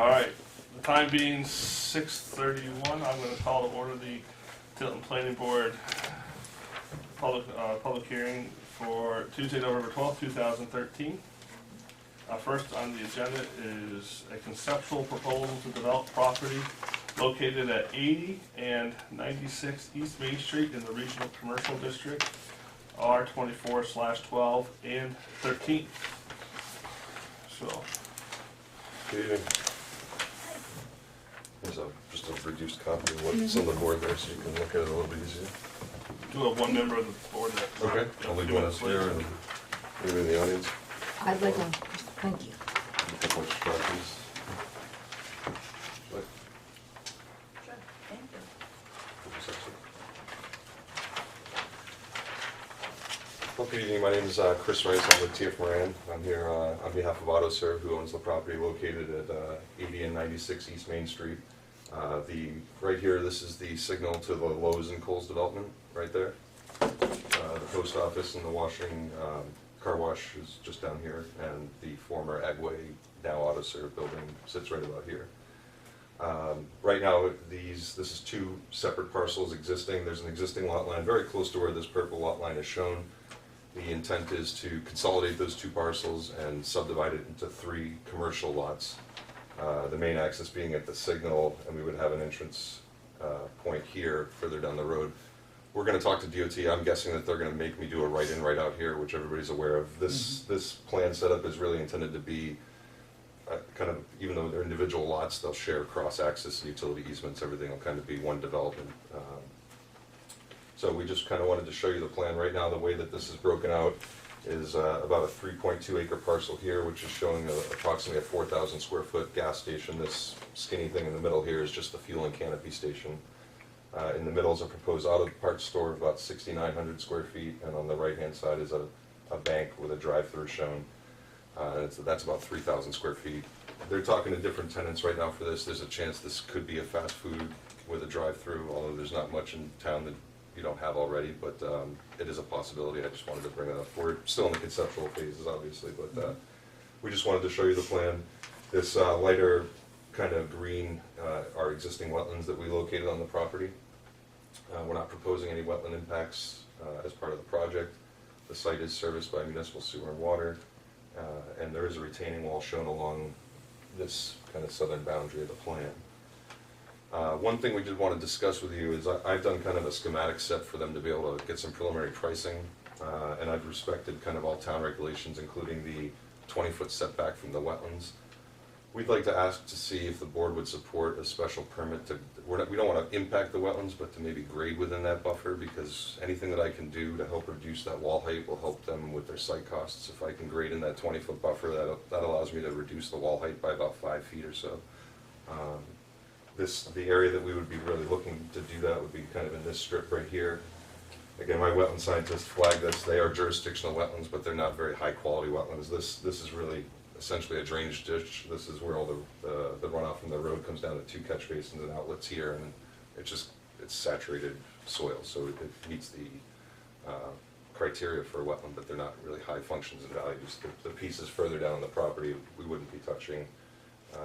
All right, the time being 6:31, I'm going to call to order the Tilton Planning Board public hearing for Tuesday, November 12th, 2013. First on the agenda is a conceptual proposal to develop property located at 80 and 96 East Main Street in the Regional Commercial District, R24/12 and 13. So, Good evening. Here's just a reduced copy of what's on the board there, so you can look at it a little bit easier. do have one member of the board that. Okay, I'll leave one us here and maybe in the audience. I'd like one. Thank you. A couple extra copies. Like, Sure, thank you. Well, good evening. My name is Chris Rice. I'm with TF Moran. I'm here on behalf of AutoServe, who owns the property located at 80 and 96 East Main Street. Right here, this is the signal to the Lowe's and Kohl's development, right there. The post office and the washing car wash is just down here, and the former Agway, now AutoServe building sits right about here. Right now, this is two separate parcels existing. There's an existing lot line very close to where this purple lot line is shown. The intent is to consolidate those two parcels and subdivide it into 3 commercial lots. The main access being at the signal, and we would have an entrance point here further down the road. We're going to talk to DOT. I'm guessing that they're going to make me do a right-in, right-out here, which everybody's aware of. This plan setup is really intended to be kind of, even though they're individual lots, they'll share cross-access and utility easements. Everything will kind of be one development. So we just kind of wanted to show you the plan. Right now, the way that this is broken out is about a 3.2 acre parcel here, which is showing approximately a 4,000 square foot gas station. This skinny thing in the middle here is just the fuel and canopy station. In the middle is a proposed auto parts store of about 6,900 square feet, and on the right-hand side is a bank with a drive-through shown. That's about 3,000 square feet. They're talking to different tenants right now for this. There's a chance this could be a fast food with a drive-through, although there's not much in town that you don't have already, but it is a possibility. I just wanted to bring it up. We're still in the conceptual phases, obviously, but we just wanted to show you the plan. This lighter kind of green are existing wetlands that we located on the property. We're not proposing any wetland impacts as part of the project. The site is serviced by municipal sewer and water, and there is a retaining wall shown along this kind of southern boundary of the plan. One thing we did want to discuss with you is I've done kind of a schematic set for them to be able to get some preliminary pricing, and I've respected kind of all town regulations, including the 20-foot setback from the wetlands. We'd like to ask to see if the board would support a special permit to, we don't want to impact the wetlands, but to maybe grade within that buffer, because anything that I can do to help reduce that wall height will help them with their site costs. If I can grade in that 20-foot buffer, that allows me to reduce the wall height by about 5 feet or so. The area that we would be really looking to do that would be kind of in this strip right here. Again, my wetland scientists flagged this. They are jurisdictional wetlands, but they're not very high quality wetlands. This is really essentially a drainage ditch. This is where all the runoff from the road comes down to 2 catch basins and outlets here, and it's saturated soil, so it meets the criteria for a wetland, but they're not really high functions and values. The pieces further down on the property we wouldn't be touching.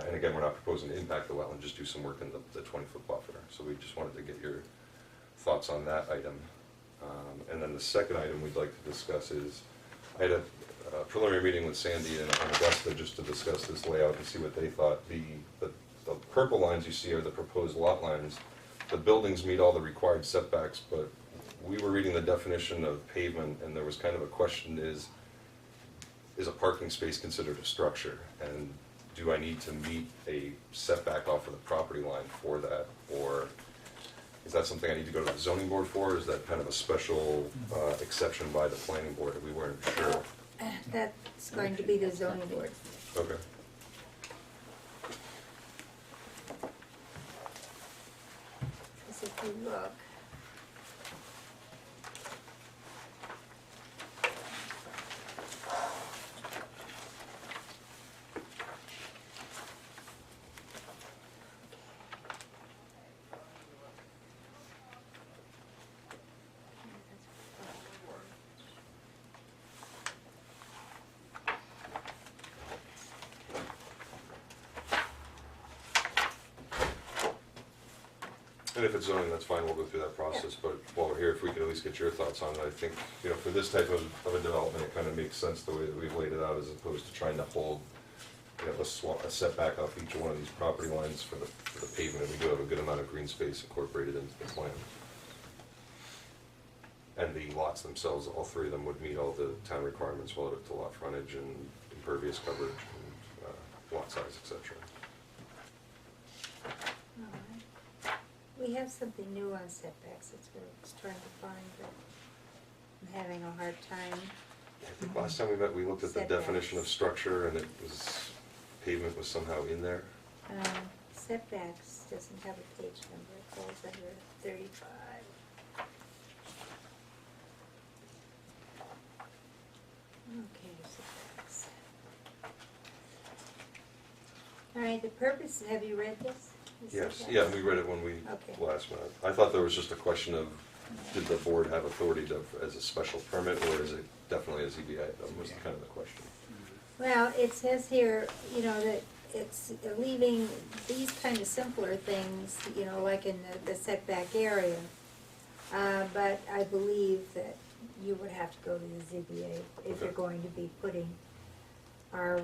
And again, we're not proposing to impact the wetland, just do some work in the 20-foot buffer. So we just wanted to get your thoughts on that item. And then the second item we'd like to discuss is, I had a preliminary meeting with Sandy and Augusta just to discuss this layout and see what they thought. The purple lines you see are the proposed lot lines. The buildings meet all the required setbacks, but we were reading the definition of pavement, and there was kind of a question, is a parking space considered a structure? And do I need to meet a setback off of the property line for that, or is that something I need to go to the zoning board for? Or is that kind of a special exception by the planning board? We weren't sure. That's going to be the zoning board. Okay. Because if you look, And if it's zoning, that's fine, we'll go through that process, but while we're here, if we could at least get your thoughts on it, I think, you know, for this type of a development, it kind of makes sense the way that we've laid it out, as opposed to trying to hold, you know, a setback off each one of these property lines for the pavement. We do have a good amount of green space incorporated into the plan. And the lots themselves, all three of them would meet all the town requirements relative to lot frontage and impervious coverage and lot size, et cetera. Alright. We have something new on setbacks, that's what I was trying to find, but I'm having a hard time. I think last time we met, we looked at the definition of structure, and it was, pavement was somehow in there. Setbacks doesn't have a page number, it falls under 35. Okay, setbacks. All right, the purpose, have you read this? The Yes, setbacks? yeah, we read it when we Okay. last met. I thought there was just a question of, did the board have authority to, as a special permit, or is it definitely a ZBA? That was kind of the question. Well, it says here, you know, that it's leaving these kind of simpler things, you know, like in the setback area. But I believe that you would have to go to the ZBA if you're Okay. going to be putting, our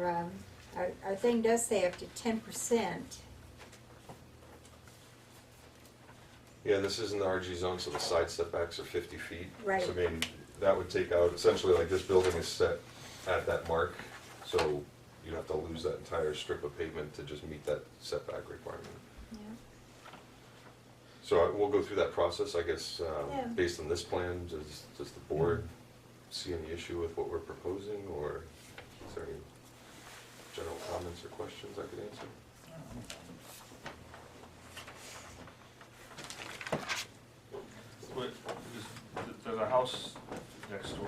thing does say up to 10%. Yeah, this is in the RG zone, so the side setbacks are 50 feet. Right. So I mean, that would take out, essentially, like, this building is set at that mark, so you'd have to lose that entire strip of pavement to just meet that setback requirement. Yeah. So we'll go through that process, I guess, Yeah. based on this plan. Does the board see any issue with what we're proposing, or is there any general comments or questions I could answer? There's a house next door,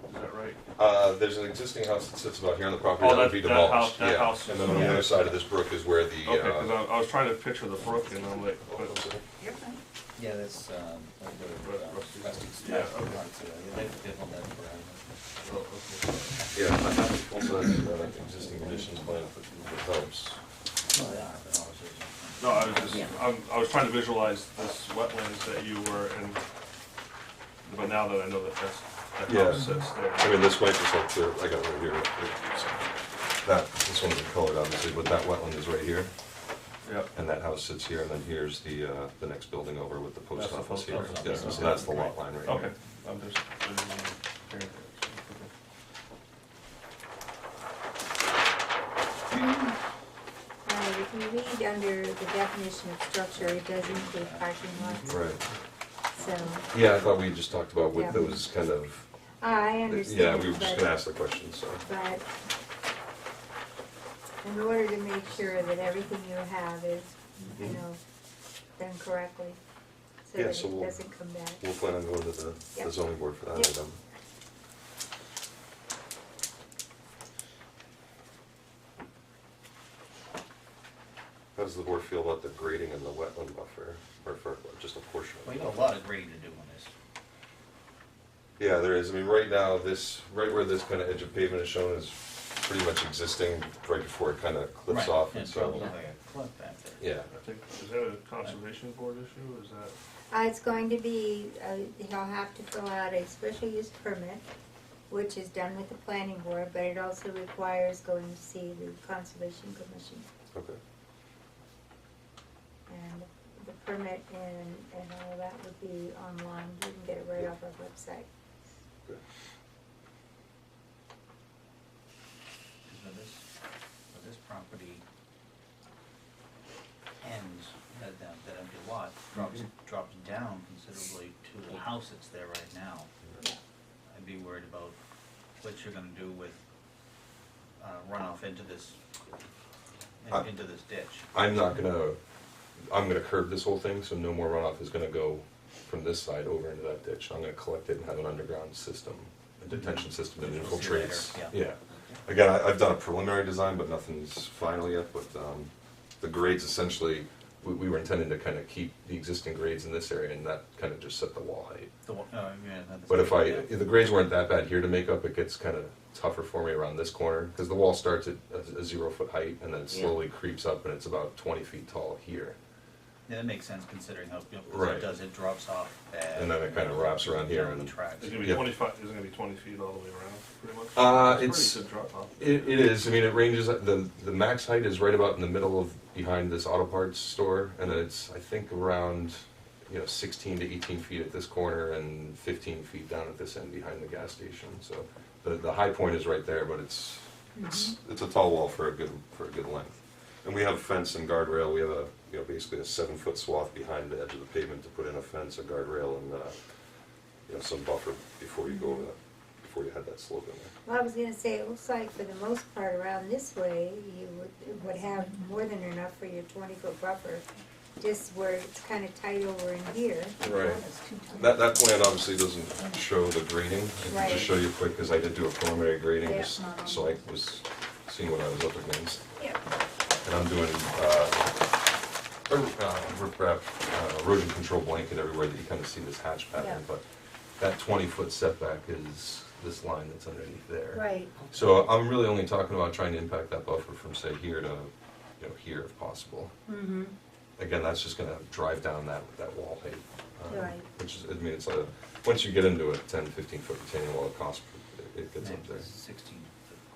is that right? There's an existing house that sits about here on the property Oh, that would be that demolished. house- that Yeah. house And is- then on the other side of this brook is where the, Okay, because I was trying to picture the brook and I'm like, but, You're fine. Yeah, that's, Rusty's. Yeah, okay. They've held that forever. oh, okay. yeah, I have also that existing conditions plan that helps. Oh, yeah, but obviously. No, I was just, I was trying to visualize this wetlands that you were in, but now that I know that that Yeah. house sits there. I mean, this might just help clear, I got it right here. This one isn't colored, obviously, but that wetland is right here, Yep. and that house sits here, and then here's the next building over with the post That's the office post here. office. Yeah, so that's the lot line right Okay, here. I'm just. If you read under the definition of structure, it does include parking lots, Right. so, Yeah, I thought we just talked about Yeah. what those kind of, I yeah, understand, we were just gonna ask the question, so. but in order to make sure that everything you have is, you know, done correctly, so Yeah, that so it we'll- doesn't come back. We'll plan on going to the Yep. zoning board for that Yep. item. How does the board feel about the grading and the wetland buffer, or for just a portion of Well, it? you got a lot of grading to do on this. Yeah, there is. I mean, right now, right where this kind of edge of pavement is shown is pretty much existing right before it kind of cliffs Right, off. and And it's probably so, like a cliff back there. yeah. I think, is that a conservation board issue, or is that? It's going to be, he'll have to fill out a special use permit, which is done with the planning board, but it also requires going to see the conservation commission. Okay. And the permit and all that would be online, you can get it right off our website. Good. Because where this property ends, that empty lot drops down considerably to the house that's there right now. I'd be worried about what you're gonna do with runoff into this, into this ditch. I'm gonna curb this whole thing, so no more runoff is gonna go from this side over into that ditch. I'm gonna collect it and have an underground system, a detention system that Which we'll see later, infiltrates. yeah. Again, I've done a preliminary design, but nothing's final yet, but, the grades essentially, we were intending to kind of keep the existing grades in this area, and that kind of just set the wall height. But if if the grades weren't that bad here to make up, it gets kind of tougher for me around this corner, because the wall starts at a 0 foot height, and then it slowly creeps up, and it's about 20 feet tall here. Yeah, that makes sense considering how, 'cause Right. it drops off bad. And then it kinda wraps around here down the and- tracks. It's gonna be Yep. 25, is it gonna be 20 feet all the way around, pretty much? It's- Pretty good drop off. It is, I mean, it ranges, the max height is right about in the middle of, behind this auto parts store, and then it's, I think, around, 16 to 18 feet at this corner and 15 feet down at this end behind the gas station, so the high point is right there, but it's a tall wall for a good length. And we have a fence and guardrail, we have a, basically a 7-foot swath behind the edge of the pavement to put in a fence, a guardrail, and, some buffer before you go over that, before you head that slope in there. Well, I was gonna say, it looks like for the most part around this way, you would have more than enough for your 20-foot buffer, just where it's kinda tight over in here. Right. That plan obviously doesn't show the grading. I can Right. just show you quick, because I did do a preliminary grading, Yeah. just so I was seeing what I was up against. Yep. And I'm doing riprap, erosion control blanket everywhere that you kind of see this hatch Yeah. pattern, but that 20-foot setback is this line that's underneath there. Right, So I'm really only talking about trying to impact that buffer from, say, here to, here if possible. Again, that's just gonna drive down that wall height. Right. Which is, I mean, it's once you get into a 10, 15-foot retaining wall, it gets up there. 16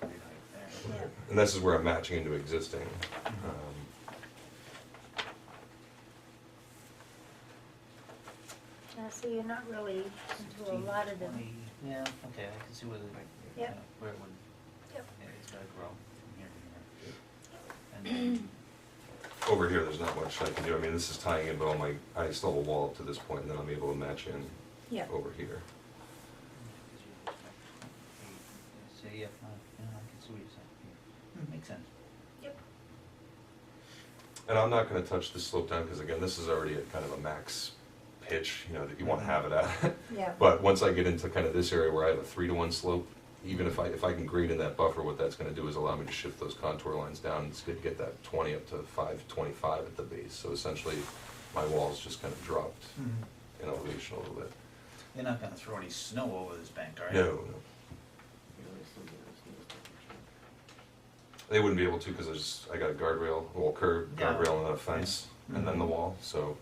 foot grade height there. yeah. And this is where I'm matching into existing. So you're not really into a lot of them. 20, yeah, okay, I can see where Yep. where it would, Yep. yeah, it's gotta grow from here to here. And Over here, there's not much I can do. I mean, this is tying in, but I still have a wall up to this point, and then I'm able to match in Yeah. over here. so, yeah, I can see what you're saying. Makes sense. Yep. And I'm not gonna touch this slope down, because again, this is already at kind of a max pitch, that you wanna have it at. Yeah. But once I get into kind of this area where I have a 3-to-1 slope, even if I can grade in that buffer, what that's gonna do is allow me to shift those contour lines down. It's good to get that 20 up to 525 at the base. So essentially, my wall's just kind of dropped in elevation a little bit. You're not gonna throw any snow over this bank, are you? No, no. They wouldn't be able to, because I got a guardrail, curb, Yeah. guardrail and then a fence, and then the wall, so.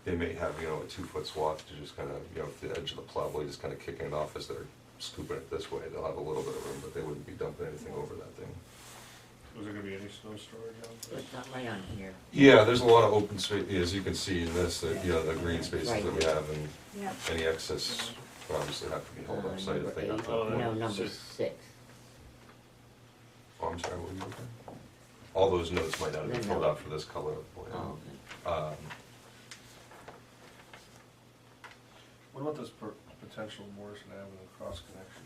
They may have, a 2-foot swath to just kind of, the edge of the plow blade just kind of kicking it off as they're scooping it this way. They'll have a little bit of room, but they wouldn't be dumping anything over that thing. Was there gonna be any snow storage out there? It's not right on here. Yeah, there's a lot of open space, as you can see in this, the green spaces Right. that we have, and Yeah. any excess will obviously have to be held off site if they got Oh, that. No, number six. 6. Oh, I'm sorry, what were you looking at? All those notes might not have been No, filled no. out for this color of plan. Oh, okay. What about this potential Morrison Avenue cross connection?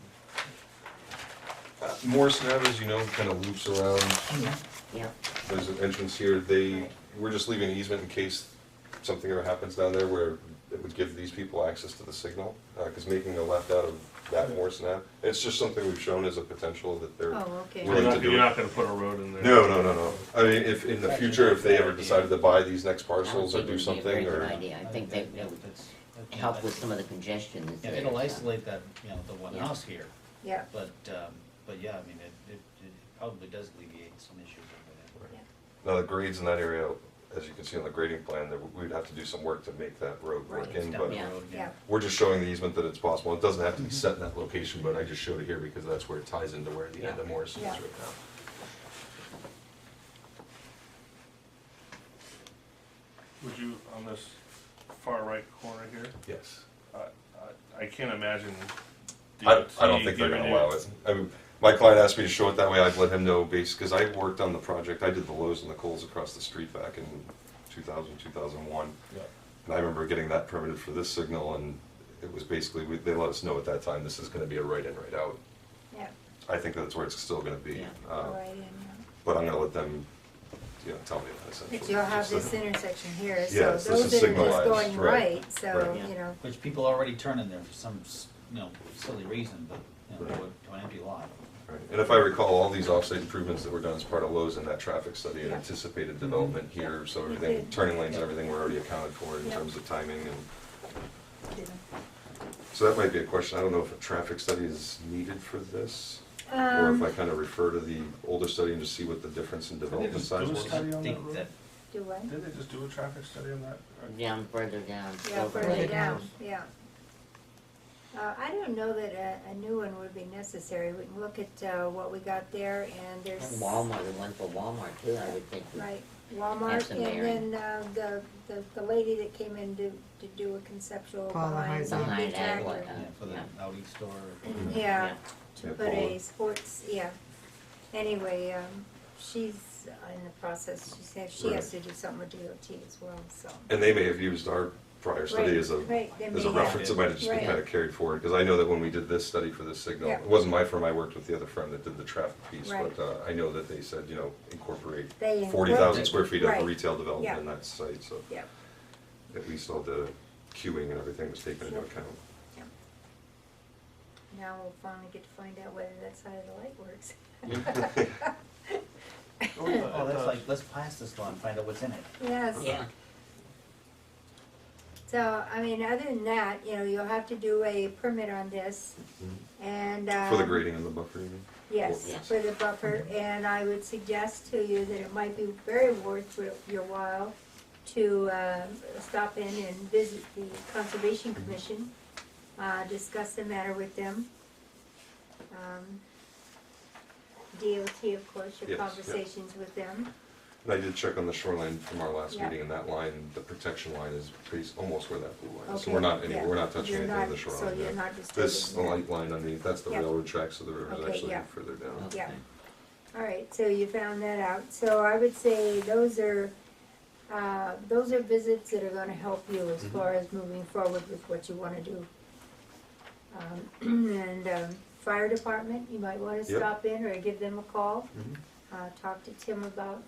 Morrison Ave, as you know, kind of loops around. Yeah, There's an entrance here. We're just leaving an easement in case something ever happens down there where it would give these people access to the signal. Because making a left out of that Morrison Ave, it's just something we've shown as a potential that they're. Oh, okay. Willing to do You're it. not gonna put a road in there? No. I mean, if in the That's future, if they ever idea. decided to buy these next I would parcels or think it do would be a something, very good or. idea. I think that would help with some of the congestion that's Yeah, there. it'll so. isolate that, the one Yeah. house here, Yeah. but yeah, I mean, it probably does alleviate some issues over there. Now, the grades in that area, as you can see on the grading plan, we'd have to do some work to make that road work Right. in, Down but the Yeah. road, Yeah. we're just showing the easement that it's possible. It doesn't have to be set in that location, but I just showed it here because that's where it ties into where the end of Morrison is Yeah. right now. Would you, on this far right corner here, Yes. I can't imagine I DOT don't think they're giving gonna you- allow it. I mean, my client asked me to show it that way. I'd let him know because I worked on the project. I did the Lowe's and the Kohl's across the street back in 2000, 2001. Yeah. And I remember getting that permitted for this signal, and it was basically, they let us know at that time, this is gonna be a right in, right out. Yeah. I think that's where it's still gonna be. Yeah. All right, and, But I'm gonna let them, tell me that essentially. but you'll have Just this intersection here, so Yes, this is those that are just signalized, going right, right, so, right. Yeah. you know, Which people already turn in there for some, silly reason, but, Right. to an empty lot. Right. And if I recall, all these offsite improvements that were done as part of Lowe's in that traffic study and Yeah. anticipated development here, so everything, did. turning lanes and everything were already accounted for in Yeah. terms of timing and. you know. So that might be a question. I don't know if a traffic study is needed for this. Or if I kind of refer to the older study and just see what the difference in Didn't they development just do size a was. study I on that think road? that, Do what? Didn't they just do a traffic study on that? Down, further down. Yeah, over. further down, yeah. I don't know that a new one would be necessary. We can look at what we got there, and there's. And Walmart, the one for Walmart too, I would think. Right, Walmart, some and area. then the lady that came in to do a conceptual Paula behind the Heisel. Behind that, tractor. what, yeah, for the yeah. Audi store. Yeah, to Yeah, put a Paula. sports, yeah. Anyway, she's in the process, she said she has to do something with DOT as well, so. And they may have used our prior study Right, as a, right, they as may a have. reference, it might have just been Right. kind of carried forward, because I know that when we did this study for this signal, Yeah. it wasn't my firm, I worked with the other firm that did the traffic piece, Right. but I know that they said, incorporate They 40,000 square feet of Right. retail development Yeah. in that site, so Yeah, at least all the queuing and everything was taken into Sure. account. now we'll finally get to find out whether that side of the light works. Oh, that's like, let's pass this law and find out what's in it. Yes. Yeah, So, I mean, other than that, you'll have to do a permit on this, and. For the grading and the buffer, you mean? Yes, Yes. for the buffer, and I would suggest to you that it might be very worth your while to stop in and visit the Conservation Commission, discuss the matter with them. DOT, of course, your Yes, yeah. conversations with them. And I did check on the shoreline from our last Yeah. meeting, and that line, the protection line is almost where that blue line is. So Okay, we're not, yeah. we're not touching You're anything of the not- shoreline. So you're yeah. not This, disturbing the that. light line underneath, that's the Yeah. railroad track, so the river's Okay, actually yeah. further down. okay. Yeah. All right, so you found that out. So I would say those are visits that are gonna help you as Mhm. far as moving forward with what you wanna do. And fire department, you might wanna Yep. stop in or give them a call. Mhm. Talk to Tim about,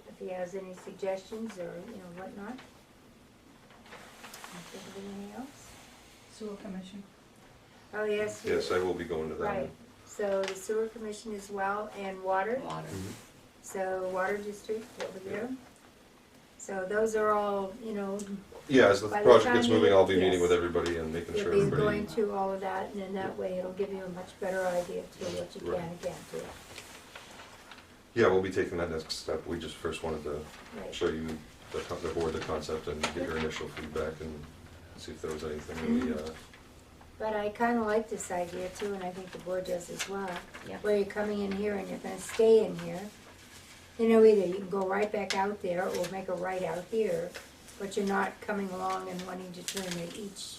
if he has any suggestions or, whatnot. Think of anything else? Sewer commission. Oh, yes. you- Yes, I will be going to that Right, one. so the sewer commission as well, and water. Water. Mhm. So water district over there. So those are all, Yeah, as the By the project time gets you- moving, I'll be meeting yes. with everybody and making sure you'll be going everybody. through all of that, and in that way, it'll give you a much better idea to what you Right. can and can't do. Yeah, we'll be taking that next step. We just first wanted to Right. show you the board, the concept, and get your initial feedback and see if there was anything really, But I kinda like this idea too, and I think the board does as well. Yeah. Where you're coming in here and you're gonna stay in here. Either you can go right back out there or make a right out here, but you're not coming along and wanting to turn at each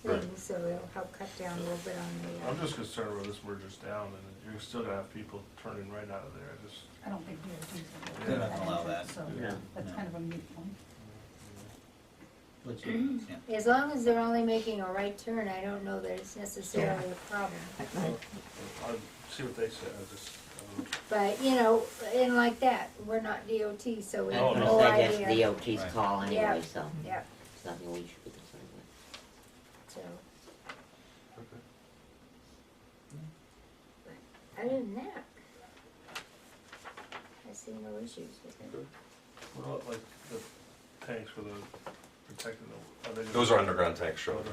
thing, Right. so it'll help cut down a little bit on the. I'm just concerned where this merges down, and you're still gonna have people turning right out of there, just. I don't think DOT's gonna They're do not that gonna allow entrance, that. so No. that's No. kind of a moot point. Which, yeah. As long as they're only making a right turn, I don't know that it's necessarily a problem. I'll see what they say, I just, But, and like that, we're not DOT, so we Oh, have no. no I guess idea. DOT's Right. call Yeah. anyway, so Yeah, it's nothing we should be concerned with. so, other than that, I see no issues with it. what about like the tanks for the protecting the, are they? those are underground tanks shown.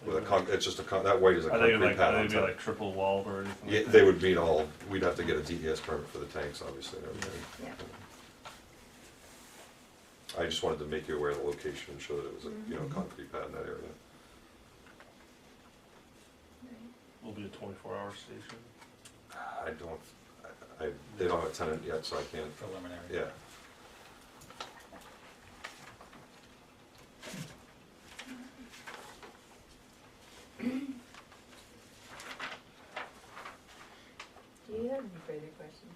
With it's just that white is a Are they concrete like, pad are on they be top. like triple walled or anything Yeah, like that? they would meet all, we'd have to get a DES permit for the tanks, obviously, and everything. Yeah. I just wanted to make you aware of the location and show that it was a, Mhm. concrete pad in that area. Will be a 24-hour station. I don't, they don't have a tenant yet, so I can't, Preliminary. yeah. Do you have any further questions?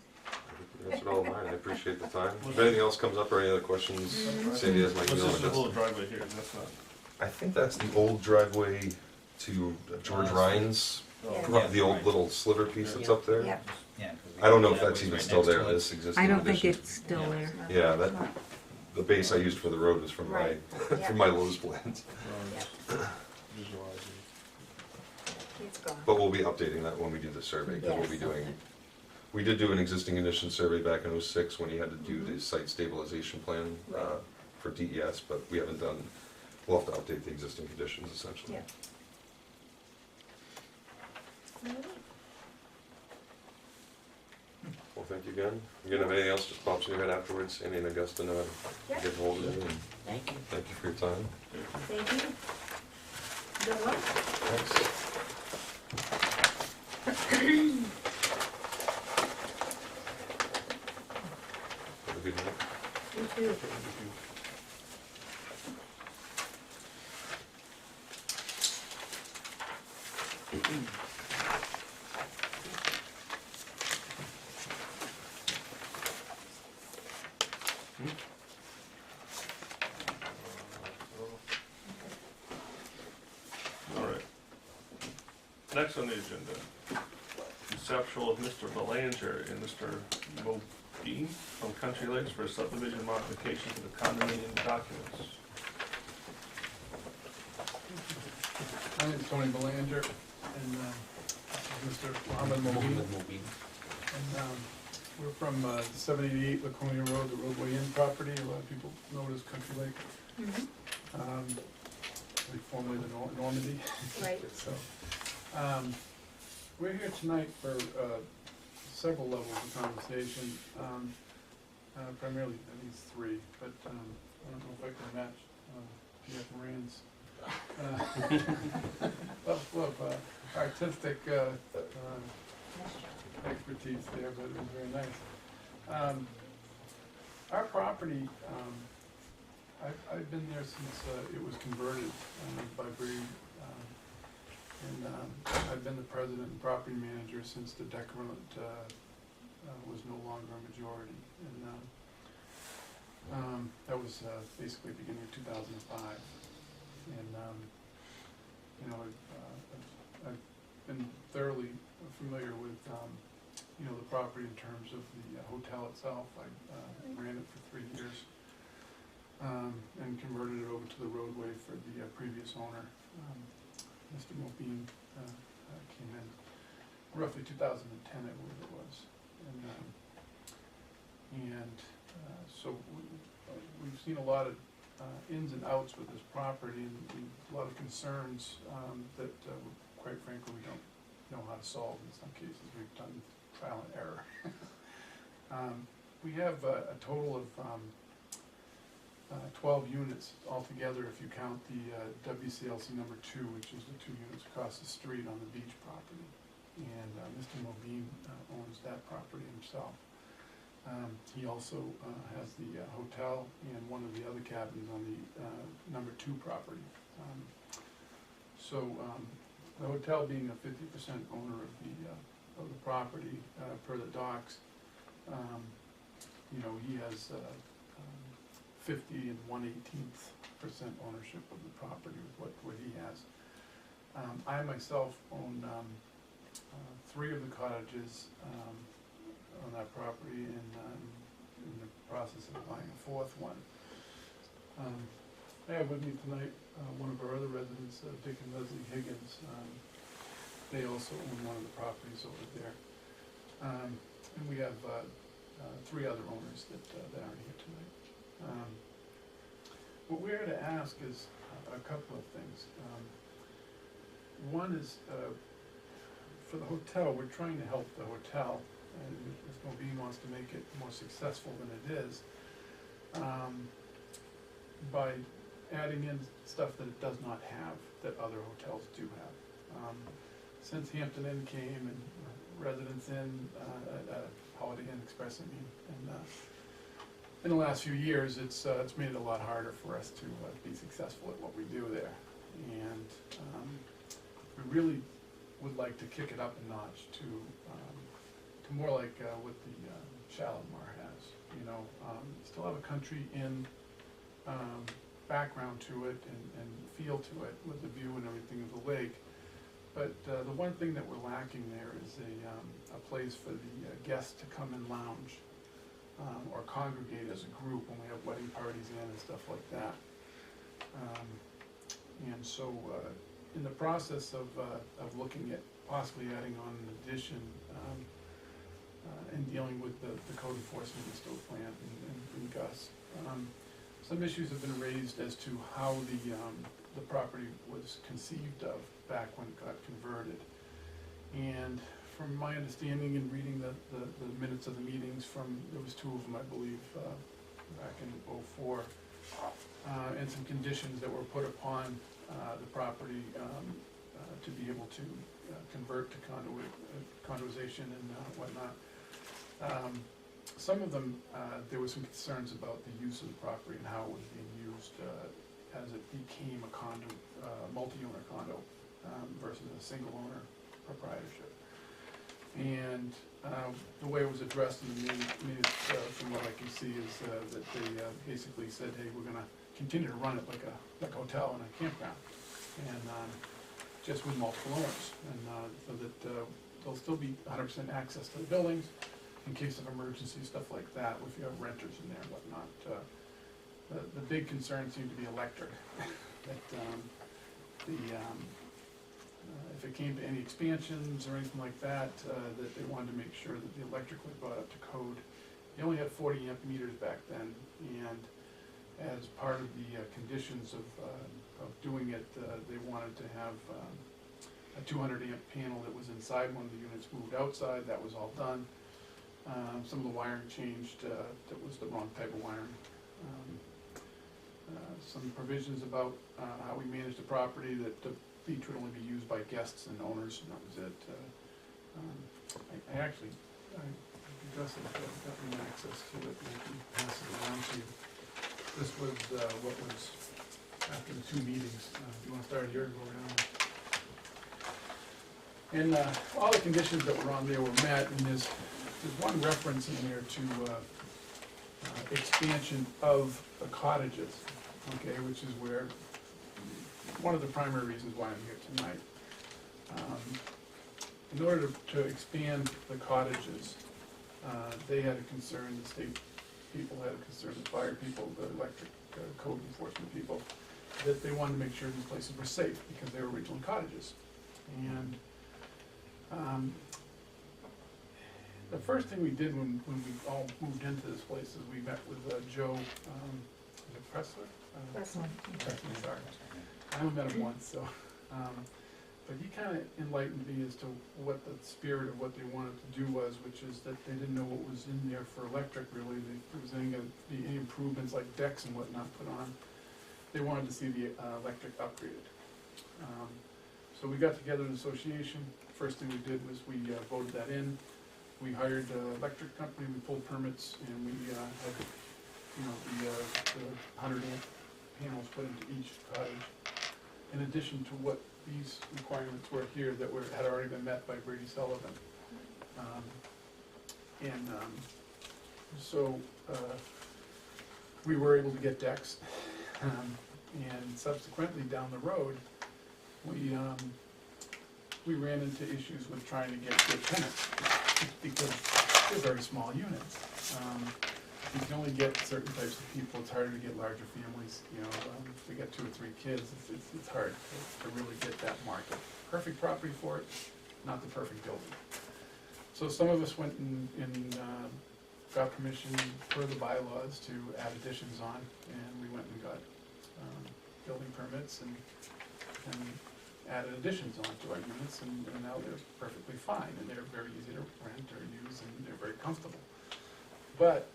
That's all mine, I appreciate the time. If anything else comes up or any other questions, Sandy has my What's email this little address. driveway here, that's not, I think that's the old driveway to George Ryan's, oh, Yeah. the old right. little sliver piece that's Yeah. up there. Yep. Yeah. 'cause I don't know if the that's driveway's even right still next there, to it. this existing I don't think addition. it's still Yeah. there. Yeah, that, the base I used for the road was from my, Right. Yeah. from my Lowe's plans. visualizing. It's gone. But we'll be updating that when we do the survey, because we'll be Yes. doing, we did do an existing condition survey back in '06 when he had to do the site stabilization plan Right. for DES, but we haven't done, we'll have to update the existing conditions essentially. Yeah. Well, thank you again. If you have anything else, just pops in your head afterwards. Any in Augusta, know how Yep. to get hold of you. And Thank you. thank you for your time. Thank you. Good luck. Thanks. Have a good night. You too. All right. Next on the agenda, conceptual of Mr. Belanger and Mr. Modine from Country Lakes for a subdivision modification to the condominium documents. My name's Tony Belanger, and this is Mr. Mohammed Mobeen. And we're from 788 Laconia Road, the roadway in property. A lot of people know it as Country Lake. We formerly the Normandy. Right. So, we're here tonight for several levels of conversation. Primarily, I think it's three, but I don't know if I can match Jeff Moran's artistic expertise there, but it was very nice. Our property, I've been there since it was converted by Bree, and I've been the president and property manager since the declarant was no longer a majority, and that was basically beginning of 2005. And you know, I've been thoroughly familiar with you know, the property in terms of the hotel itself. I ran it for 3 years and converted it over to the roadway for the previous owner. Mr. Mobeen came in roughly 2010, I believe it was, and so we've seen a lot of ins and outs with this property, and a lot of concerns that quite frankly we don't know how to solve. In some cases we've done trial and error. We have a total of 12 units altogether if you count the WCLC number 2, which is the 2 units across the street on the beach property. And Mr. Mobeen owns that property himself. He also has the hotel and one of the other cabins on the number 2 property. So the hotel being a 50% owner of the property per the docs, you know, he has 50 and 1/18% ownership of the property with what he has. I myself own 3 of the cottages on that property, and in the process of buying a 4th one. I have with me tonight one of our other residents, Dick and Leslie Higgins. They also own one of the properties over there. And we have 3 other owners that aren't here tonight. What we're here to ask is a couple of things. One is, for the hotel, we're trying to help the hotel, and Ms. Mobeen wants to make it more successful than it is, by adding in stuff that it does not have, that other hotels do have. Since Hampton Inn came, and Residence Inn, Holiday Inn Express, I mean, and in the last few years, it's made it a lot harder for us to be successful at what we do there. And we really would like to kick it up a notch to more like what the Shalimar has. You know, still have a country inn background to it and feel to it with the view and everything of the lake. But the one thing that we're lacking there is a place for the guests to come and lounge or congregate as a group when we have wedding parties in and stuff like that. And so in the process of looking at possibly adding on an addition and dealing with the code enforcement and still plant and Gus, some issues have been raised as to how the property was conceived of back when it got converted. And from my understanding and reading the minutes of the meetings from, there was two of them, I believe, back in '04, and some conditions that were put upon the property to be able to convert to conduization and whatnot. Some of them, there were some concerns about the use of the property and how it was being used as it became a condo, multi-owner condo versus a single owner proprietorship. And the way it was addressed in the minutes, from what I can see, is that they basically said, hey, we're gonna continue to run it like a hotel and a campground, and just with multiple owners, and so that there'll still be 100% access to the buildings in case of emergency, stuff like that, if you have renters in there and whatnot. The big concern seemed to be electric, that if it came to any expansions or anything like that, that they wanted to make sure that the electric was brought up to code. They only had 40 amp meters back then, and as part of the conditions of doing it, they wanted to have a 200 amp panel that was inside one of the units moved outside. That was all done. Some of the wiring changed, that was the wrong type of wiring. Some provisions about how we manage the property, that the beach would only be used by guests and owners, and that was it. I actually Gus has gotten access to it, and I can pass it around to you. This was what was after the two meetings. You want to start here and go around? And all the conditions that were on there were met, and there's one reference in there to expansion of the cottages, okay, which is where, one of the primary reasons why I'm here tonight. In order to expand the cottages, they had a concern, the state people had a concern, the fire people, the electric code enforcement people, that they wanted to make sure these places were safe because they were originally cottages. And the first thing we did when we all moved into this place is we met with Joe, is it Pressler? Pressler, sorry. I only met him once, so, but he kind of enlightened me as to what the spirit of what they wanted to do was, which is that they didn't know what was in there for electric, really. There was any gonna be any improvements like decks and whatnot put on. They wanted to see the electric upgraded. So we got together in association. First thing we did was we voted that in. We hired an electric company, we pulled permits, and we had, the 100 amp panels put into each cottage, in addition to what these requirements were here that had already been met by Brady Sullivan. So we were able to get decks, and subsequently down the road, we ran into issues with trying to get good tenants, because they're very small units. You can only get certain types of people. It's harder to get larger families. If we get 2 or 3 kids, it's hard to really get that market. Perfect property for it, not the perfect building. So some of us went and got permission per the bylaws to add additions on, and we went and got building permits and added additions onto our units, and now they're perfectly fine, and they're very easy to rent or use, and they're very comfortable. But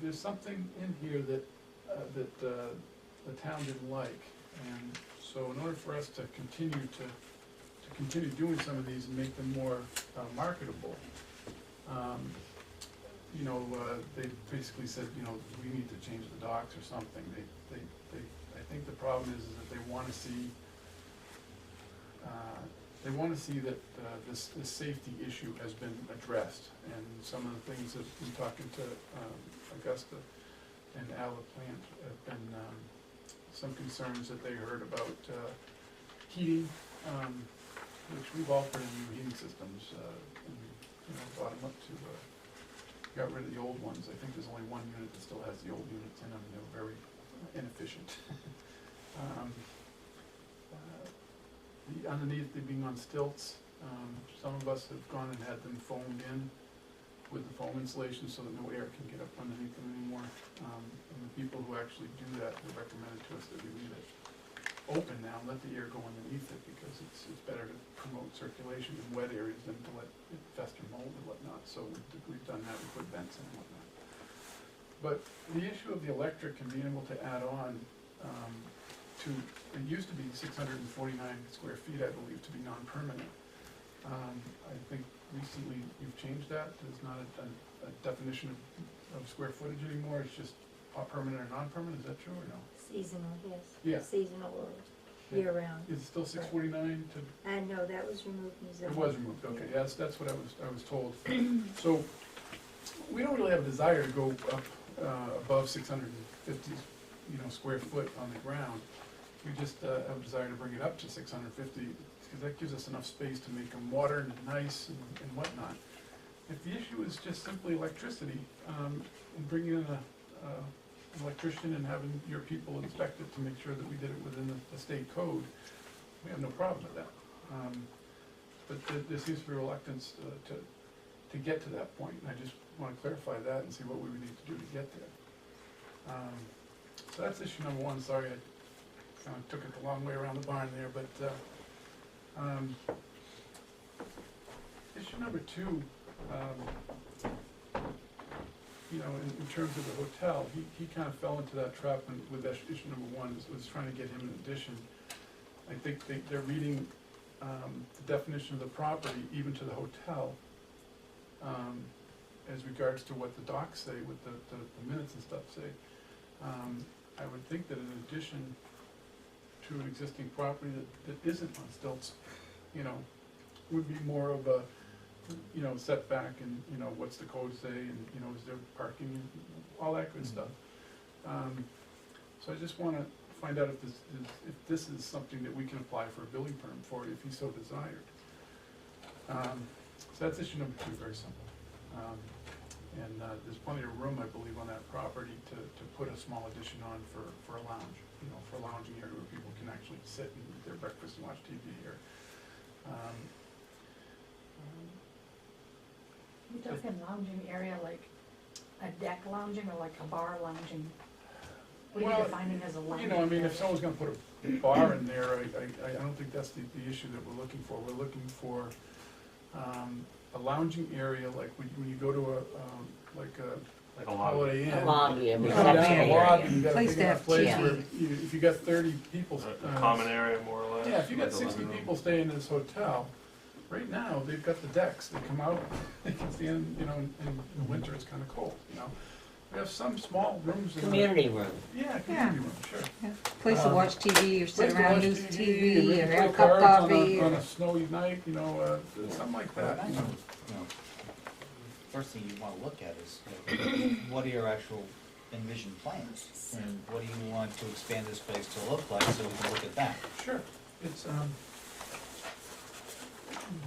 there's something in here that the town didn't like, and so in order for us to continue doing some of these and make them more marketable, they basically said, we need to change the docks or something. I think the problem is that they want to see that this safety issue has been addressed, and some of the things that we're talking to Augusta and Al Plant have been some concerns that they heard about heating, which we've all put in new heating systems, and brought them up to, got rid of the old ones. I think there's only one unit that still has the old units in them, and they're very inefficient. Underneath, they're being on stilts. Some of us have gone and had them foamed in with the foam insulation so that no air can get up underneath them anymore. And the people who actually do that have recommended to us that we leave it. open now, and let the air go underneath it, because it's better to promote circulation in wet areas than to let it fester mold or whatnot, so we've done that, we put vents in and whatnot. But the issue of the electric and being able to add on, to, it used to be 649 square feet, I believe, to be non-permanent. I think recently you've changed that, there's not a definition of square footage anymore, it's just permanent or non-permanent, is that true or no? Seasonal, yes. Yeah. Seasonal or Yeah. year-round. Is it still 649 to? No, that was removed in It zoning. was removed, okay, yes, that's what I was told. So, we don't really have a desire to go up, above 650, square foot on the ground. We just, have a desire to bring it up to 650, because that gives us enough space to make them modern and nice and whatnot. If the issue is just simply electricity, and bringing in an electrician and having your people inspect it to make sure that we did it within the state code, we have no problem with that. But there seems to be reluctance to get to that point, and I just want to clarify that and see what we would need to do to get there. So that's issue number one. Sorry, I kind of took it the long way around the barn there, but issue number two, in terms of the hotel, he kind of fell into that trap with issue number one, was trying to get him an addition. I think they're reading the definition of the property, even to the hotel, as regards to what the docs say, what the minutes and stuff say. I would think that in addition to an existing property that isn't on stilts, would be more of a, setback and, what's the code say, and, is there parking, and all that good stuff. So I just wanna find out if this is something that we can apply for a building permit for, if he so desired. So that's issue number two, very simple. And there's plenty of room, I believe, on that property to put a small addition on for a lounge, for a lounging area where people can actually sit and eat their breakfast and watch TV or, You talking lounging area, like a deck lounging or like a bar lounging? What are you defining as a lounging area? if someone's gonna put a bar in there, I don't think that's the issue that we're looking for. We're looking for, a lounging area, like when you go to a Holiday Inn. A lobby, a You come down reception the lobby, area. you got a Place big to enough have place tea. where, if you got 30 people. A common area, more or less. Yeah, if you got like a 60 living room. people staying in this hotel, right now, they've got the decks, they come out, they can stand, in the winter, it's kinda cold, We have some small rooms in the. Community room. Yeah, community room, sure. Yeah. Place to watch TV or sit Place to around, watch news and TV maybe or play have a cup of cards coffee. on a snowy night, something like that, First thing you wanna look at is, what are your actual envisioned plans? And what do you want to expand this place to look like, so we can look at that? Sure, it's,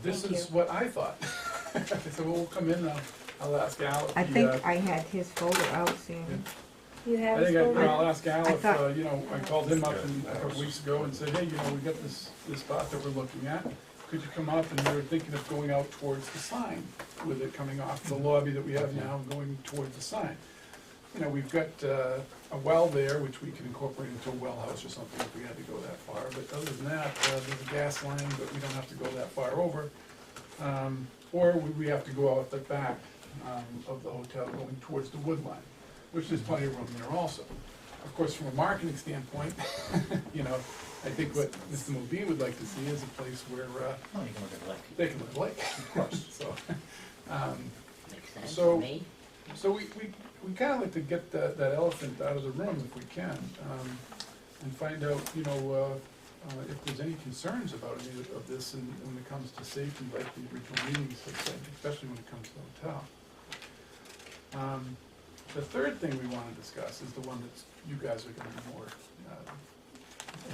this Thank is you. what I thought. So we'll come in, I'll ask Al if I he, think I had his folder out soon. You have I think a folder? I'll ask Al I if, thought- I called him up a couple weeks ago and said, hey, we got this spot that we're looking at. Could you come up? And we were thinking of going out towards the sign, with it coming off the lobby that we have now and going towards the sign. We've got a well there, which we can incorporate into a well house or something if we had to go that far. But other than that, there's a gas line, but we don't have to go that far over. Or we have to go out the back of the hotel going towards the wood line, which there's plenty of room there also. Of course, from a marketing standpoint, I think what Mr. Mobine would like to see is a place where Oh, you can look at the lake. they can look like, of course, so. Makes sense So- to me. So we kind of like to get that elephant out of the room if we can, and find out, if there's any concerns about any of this when it comes to safety, like the original meetings, especially when it comes to the hotel. The third thing we want to discuss is the one that you guys are going to be more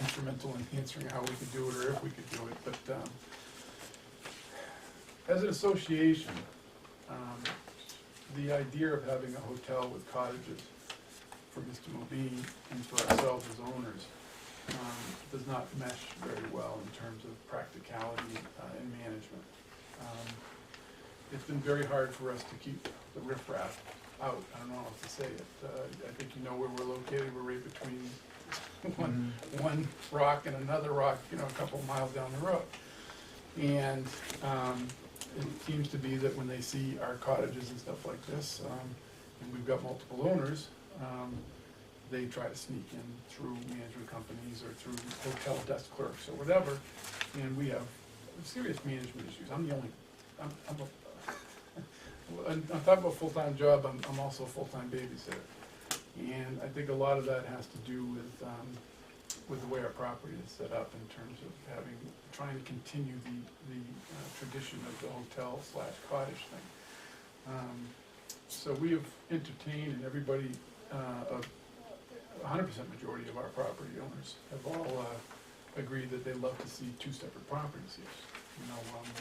instrumental in answering how we could do it or if we could do it, but as an association, the idea of having a hotel with cottages for Mr. Mobine and for ourselves as owners does not mesh very well in terms of practicality and management. It's been very hard for us to keep the riffraff out, I don't know how to say it. I think you know where we're located, we're right between one rock and another rock, you know, a couple miles down the road. And it seems to be that when they see our cottages and stuff like this, and we've got multiple owners, they try to sneak in through management companies or through hotel desk clerks or whatever, and we have serious management issues. I'm the only, on top of a full-time job, I'm also a full-time babysitter. And I think a lot of that has to do with the way our property is set up in terms of trying to continue the tradition of the hotel / cottage thing. So we have entertained, and everybody, 100% majority of our property owners have all agreed that they love to see two separate properties here. You know,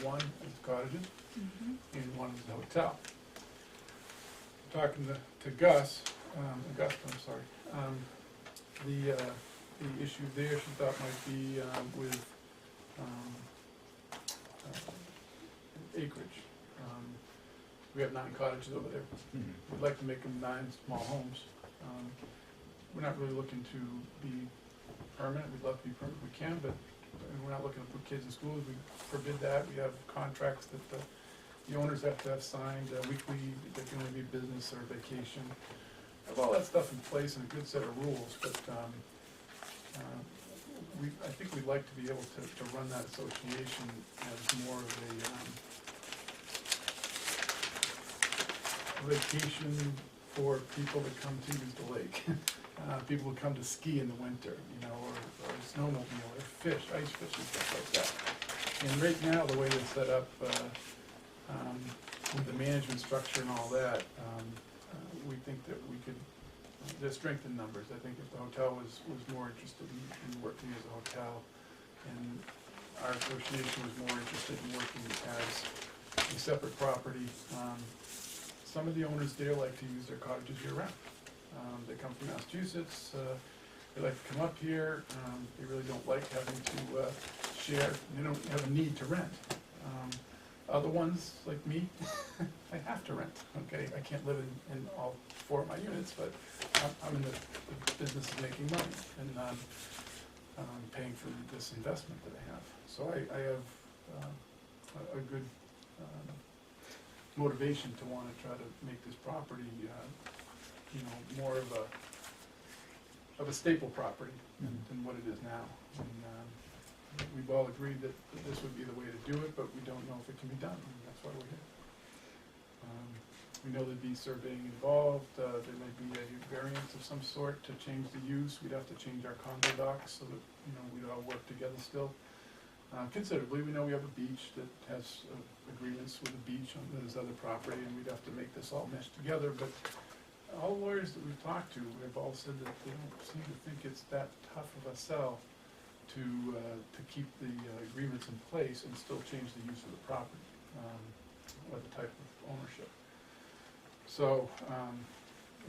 one is cottages and one is the hotel. Talking to Gus, Augusta, I'm sorry, the issue there she thought might be with acreage. We have 9 cottages over there. We'd like to make them 9 small homes. We're not really looking to be permanent. We'd love to be permanent if we can, but we're not looking to put kids in schools. We forbid that. We have contracts that the owners have to have signed weekly. They can only be business or vacation. Have all that stuff in place and a good set of rules, but I think we'd like to be able to run that association as more of a vacation for people that come to use the lake. People who come to ski in the winter, you know, or snowmobile, or fish, ice fish and stuff like that. And right now, the way it's set up, with the management structure and all that, we think that we could, there's strength in numbers. I think if the hotel was more interested in working as a hotel, and our association was more interested in working as a separate property, some of the owners there like to use their cottages year-round. They come from Massachusetts, they like to come up here, they really don't like having to share, they don't have a need to rent. Other ones, like me, I have to rent, okay? I can't live in all 4 of my units, but I'm in the business of making money and paying for this investment that I have. So I have a good motivation to want to try to make this property, you know, more of a staple property than what it is now. And we've all agreed that this would be the way to do it, but we don't know if it can be done, and that's why we're here. We know there'd be surveying involved, there may be a variance of some sort to change the use. We'd have to change our condo docs so that, you know, we'd all work together still. Considerably, we know we have a beach that has agreements with the beach on this other property, and we'd have to make this all mesh together, but all lawyers that we've talked to have all said that they don't seem to think it's that tough of a sell to keep the agreements in place and still change the use of the property, or the type of ownership. So,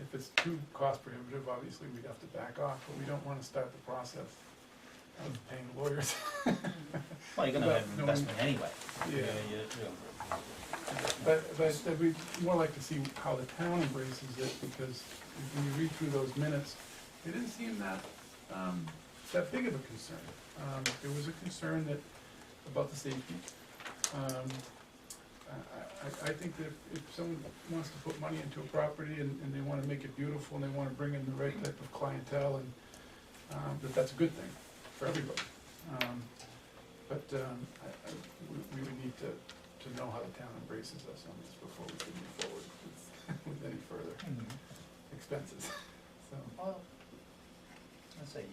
if it's too cost prohibitive, obviously we'd have to back off, but we don't want to start the process of paying lawyers. Well, you're gonna have an investment anyway. Yeah. But we'd more like to see how the town embraces it, because when you read through those minutes, it didn't seem that big of a concern. There was a concern about the safety. I think that if someone wants to put money into a property and they want to make it beautiful and they want to bring in the right type of clientele, and that's a good thing for everybody. But we would need to know how the town embraces us on this before we can move forward with any further expenses. So. Well, let's say,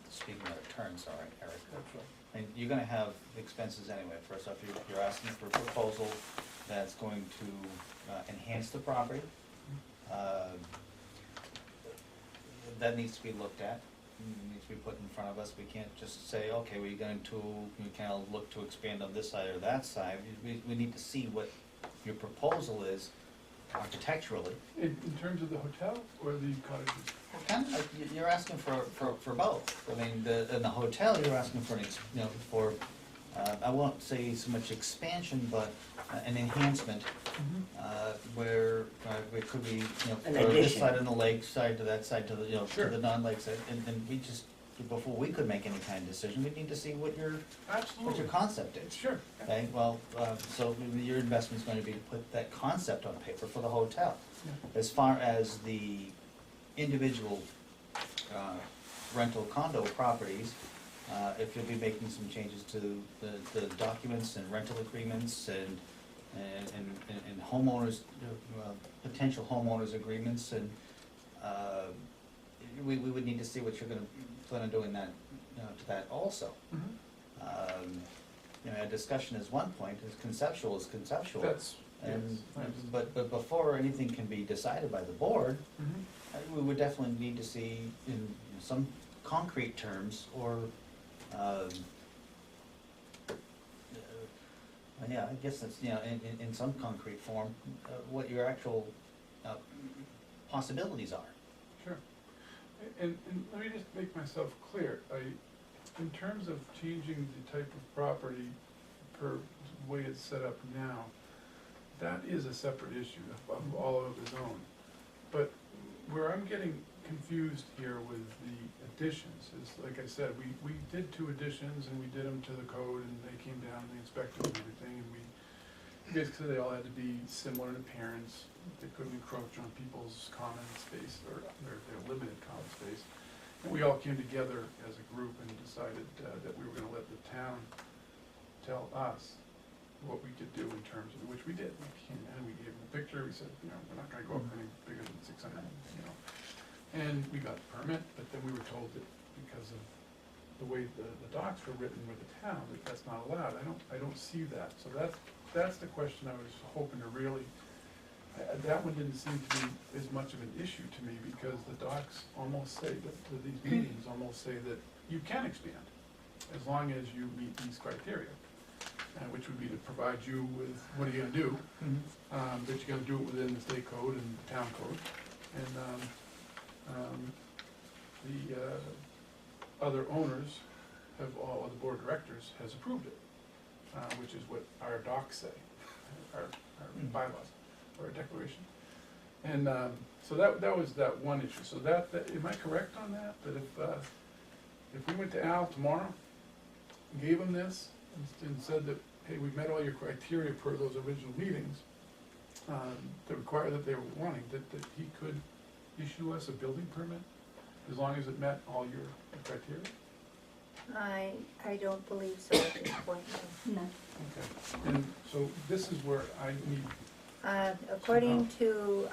speaking out of turn, sorry, Eric. And you're gonna have expenses anyway. First off, you're asking for a proposal that's going to enhance the property. That needs to be looked at, needs to be put in front of us. We can't just say, okay, we can look to expand on this side or that side. We need to see what your proposal is architecturally. In terms of the hotel or the cottages? You're asking for both. I mean, in the hotel, you're asking for I won't say so much expansion, but an enhancement, where it could be, you know, An for this addition. side on the lake side to that side to the, you know, to Sure. the non-lake side, and we just, before we could make any kind of decision, we need to see what your Absolutely. concept is. Sure. Okay, well, so your investment's going to be to put that concept on paper for the hotel. Yeah. As far as the individual rental condo properties, if you'll be making some changes to the documents and rental agreements and homeowners, potential homeowners agreements, and we would need to see what you're gonna plan on doing that, to that also. You know, a discussion is one point, is conceptual. That's, And, yes. but before anything can be decided by the board, Mhm. we would definitely need to see in some concrete terms, or, yeah, I guess that's, you know, in some concrete form, what your actual possibilities are. Sure. And let me just make myself clear, in terms of changing the type of property per the way it's set up now, that is a separate issue of all of its own. But where I'm getting confused here with the additions is, like I said, we did 2 additions and we did them to the code, and they came down and they inspected them and everything, and we basically, they all had to be similar in appearance. They couldn't encroach on people's common space or their limited common space. And we all came together as a group and decided that we were gonna let the town tell us what we could do in terms of, which we did. We came in, we gave them a picture, we said, you know, we're not gonna go up any bigger than 600, you know. And we got the permit, but then we were told that because of the way the docs were written with the town, that that's not allowed. I don't see that. So that's the question I was hoping to really, that one didn't seem to be as much of an issue to me, because the docs almost say, that these meetings almost say that you can expand, as long as you meet these criteria, which would be to provide you with, what are you gonna do? But you're gonna do it within the state code and the town code. And the other owners have, or the board of directors has approved it, which is what our docs say, our bylaws, or our declaration. And so that was that one issue. So that, am I correct on that? That if we went to Al tomorrow, gave him this, and said that, hey, we've met all your criteria per those original meetings, to require that they were wanting, that he could issue us a building permit, as long as it met all your criteria? I don't believe so at this point, no. Okay. And so this is where I need, According to,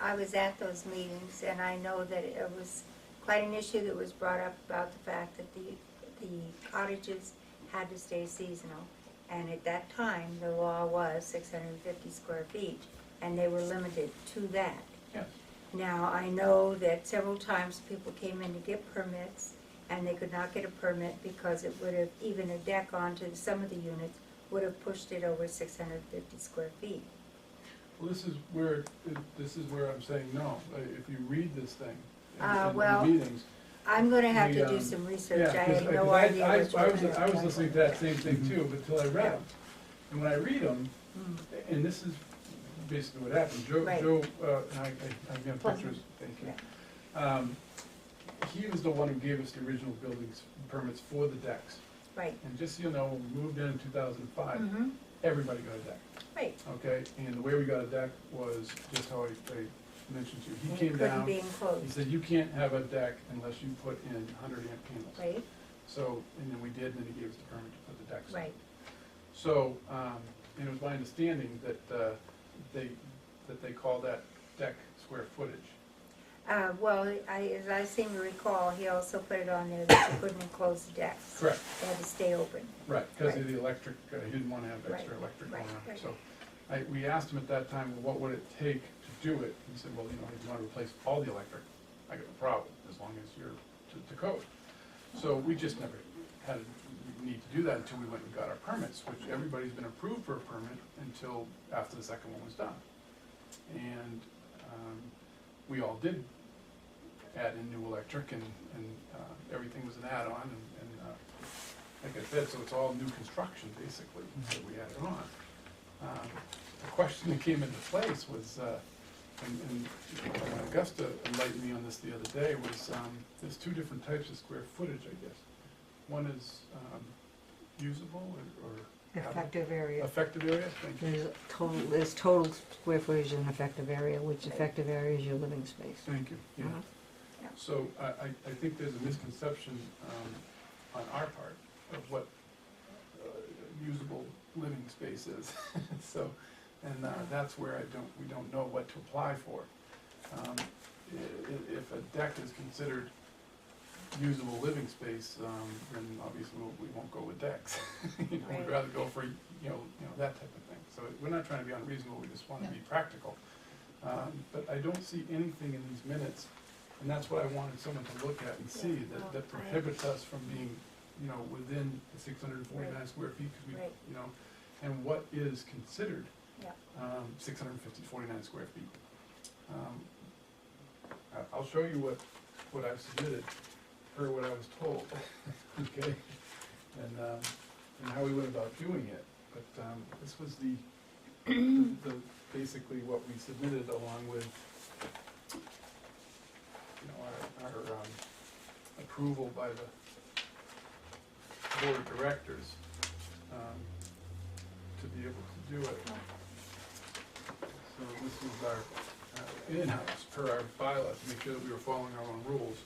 I was at those meetings, and I know that it was quite an issue that was brought up about the fact that the cottages had to stay seasonal. And at that time, the law was 650 square feet, and they were limited to that. yes, Now, I know that several times people came in to get permits, and they could not get a permit because it would have, even a deck onto some of the units, would have pushed it over 650 square feet. well, this is where I'm saying no. If you read this thing, in well, the meetings. I'm gonna have to do We, some research, Yeah, I 'cause had no 'cause idea what you I were was talking listening to that same thing too, but till I read them. And when I read them, and this is basically what happened, Right. Joe, and I have pictures, thank you. He was the one who gave us the original buildings permits for the decks. Right, And just so you know, when we moved in 2005, mm-hmm, everybody got a deck, right. okay? And the way we got a deck was just how I mentioned to you. He And it came couldn't down, be he enclosed, said, you can't have a deck unless you put in 100 amp panels. right, So, and then we did, and then he gave us the permit to put the decks in. right. So, and it was my understanding that they call that deck square footage. Well, as I seem to recall, he also put it on there that you couldn't enclose the decks. Correct. They had to stay open. Right, because Right. of the electric, he didn't want to have extra Right, electric going right, on. right. So, we asked him at that time, well, what would it take to do it? He said, well, you know, if you want to replace all the electric, I got no problem, as long as you're to code. So we just never had a need to do that until we went and got our permits, which everybody's been approved for a permit until after the second one was done. And we all did add in new electric, and everything was an add-on, like I said, so it's all new construction basically that we added on. The question that came into place was, and Augusta enlightened me on this the other day, was there's two different types of square footage, I guess. One is usable or Effective area. effective area, thank you. There's total square footage and effective area, which effective area is your living space. Thank you, yeah. Uh-huh. So I think there's a misconception on our part of what usable living space is. So, and that's where we don't know what to apply for. If a deck is considered usable living space, then obviously we won't go with decks. You know, we'd rather go for, you know, that type of thing. So we're not trying to be unreasonable, we just want to be practical. But I don't see anything in these minutes, and that's what I wanted someone to look at and see, that prohibits us from being, you know, within the 649 square feet, because we, you know, and what is considered 649 square feet. I'll show you what I've submitted, or what I was told, okay? And how we went about doing it. But this was the basically what we submitted along with, you know, our approval by the board of directors to be able to do it. So this was our in-house, per our bylaws, to make sure that we were following our own rules.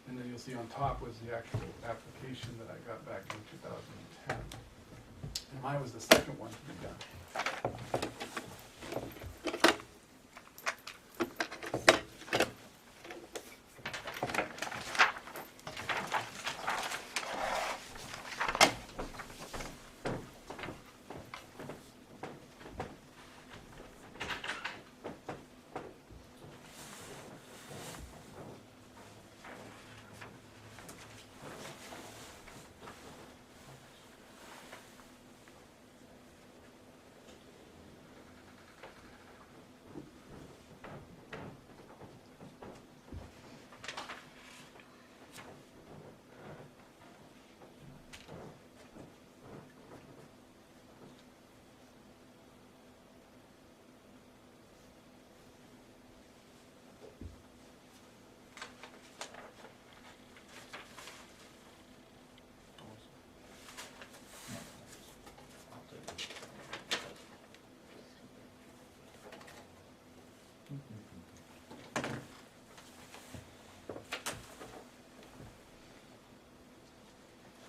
And then you'll see on top was the actual application that I got back in 2010. And mine was the second one to be done.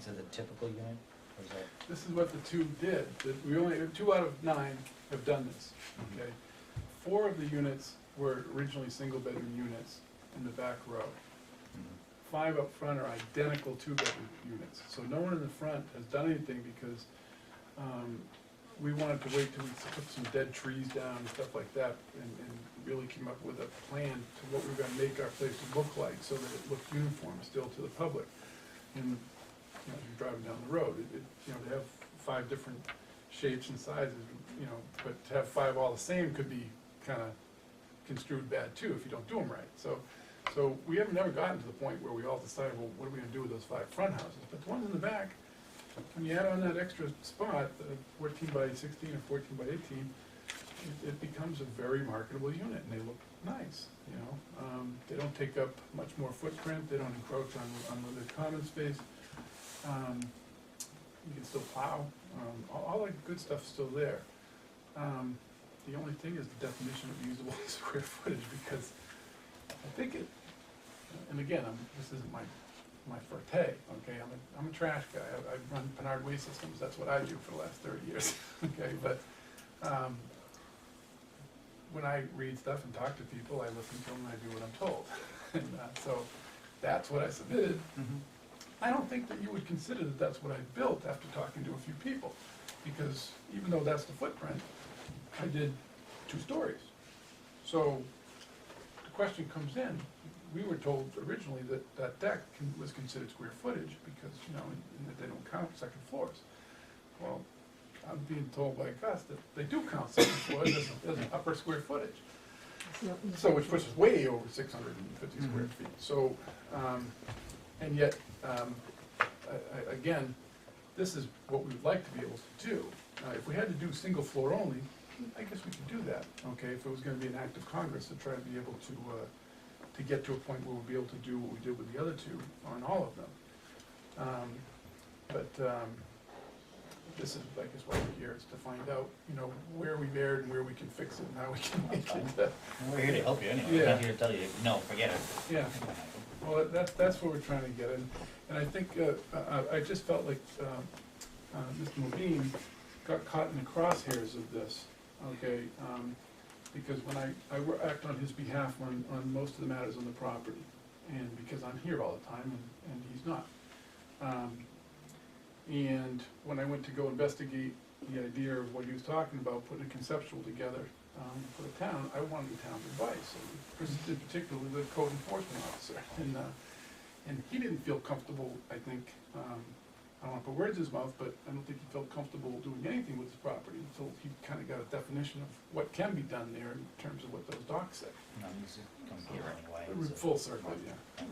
Is it a typical unit, or is that? This is what the two did. We only, 2 out of 9 have done this, okay? 4 of the units were originally single-bedroom units in the back row. 5 up front are identical 2-bedroom units. So no one in the front has done anything because we wanted to wait till we took some dead trees down and stuff like that and really came up with a plan to what we were gonna make our place look like so that it looked uniform still to the public. And you know, you're driving down the road, you know, they have 5 different shapes and sizes, you know, but to have 5 all the same could be kind of construed bad too if you don't do them right. So we have never gotten to the point where we all decided, well, what are we gonna do with those 5 front houses? But the ones in the back, when you add on that extra spot, the 14 by 16 or 14 by 18, it becomes a very marketable unit, and they look nice, you know. They don't take up much more footprint, they don't encroach on the common space. You can still plow, all that good stuff's still there. The only thing is the definition of usable square footage, because I think it, and again, this isn't my forte, okay, I'm a trash guy, I run Pinard Waste Systems, that's what I do for the last 30 years, okay, but when I read stuff and talk to people, I listen to them and I do what I'm told, and so that's what I submitted. I don't think that you would consider that that's what I built after talking to a few people, because even though that's the footprint, I did 2 stories. So the question comes in, we were told originally that that deck was considered square footage because, you know, and that they don't count second floors. Well, I'm being told by Gus that they do count second floors as an upper square footage. So which puts us way over 650 square feet. So, and yet, again, this is what we'd like to be able to do. If we had to do single floor only, I guess we could do that, okay, if it was gonna be an act of Congress to try to be able to get to a point where we'll be able to do what we did with the other two on all of them. This is, I guess, why we're here, is to find out, you know, where we've erred and where we can fix it and how we can make it, We're here to help you anyway, we're Yeah. not here to tell you, no, forget it. yeah. Well, that's what we're trying to get, and I think, I just felt like, Mr. Levine got caught in the crosshairs of this, okay? Because when I act on his behalf on most of the matters on the property, and because I'm here all the time, and he's not. And when I went to go investigate the idea of what he was talking about, putting a conceptual together for the town, I wanted the town's advice, and particularly the code enforcement officer. And he didn't feel comfortable, I think, I don't want to put words in his mouth, but I don't think he felt comfortable doing anything with his property until he kind of got a definition of what can be done there in terms of what those docs say. No, this is, comes here anyway. Full circle, yeah.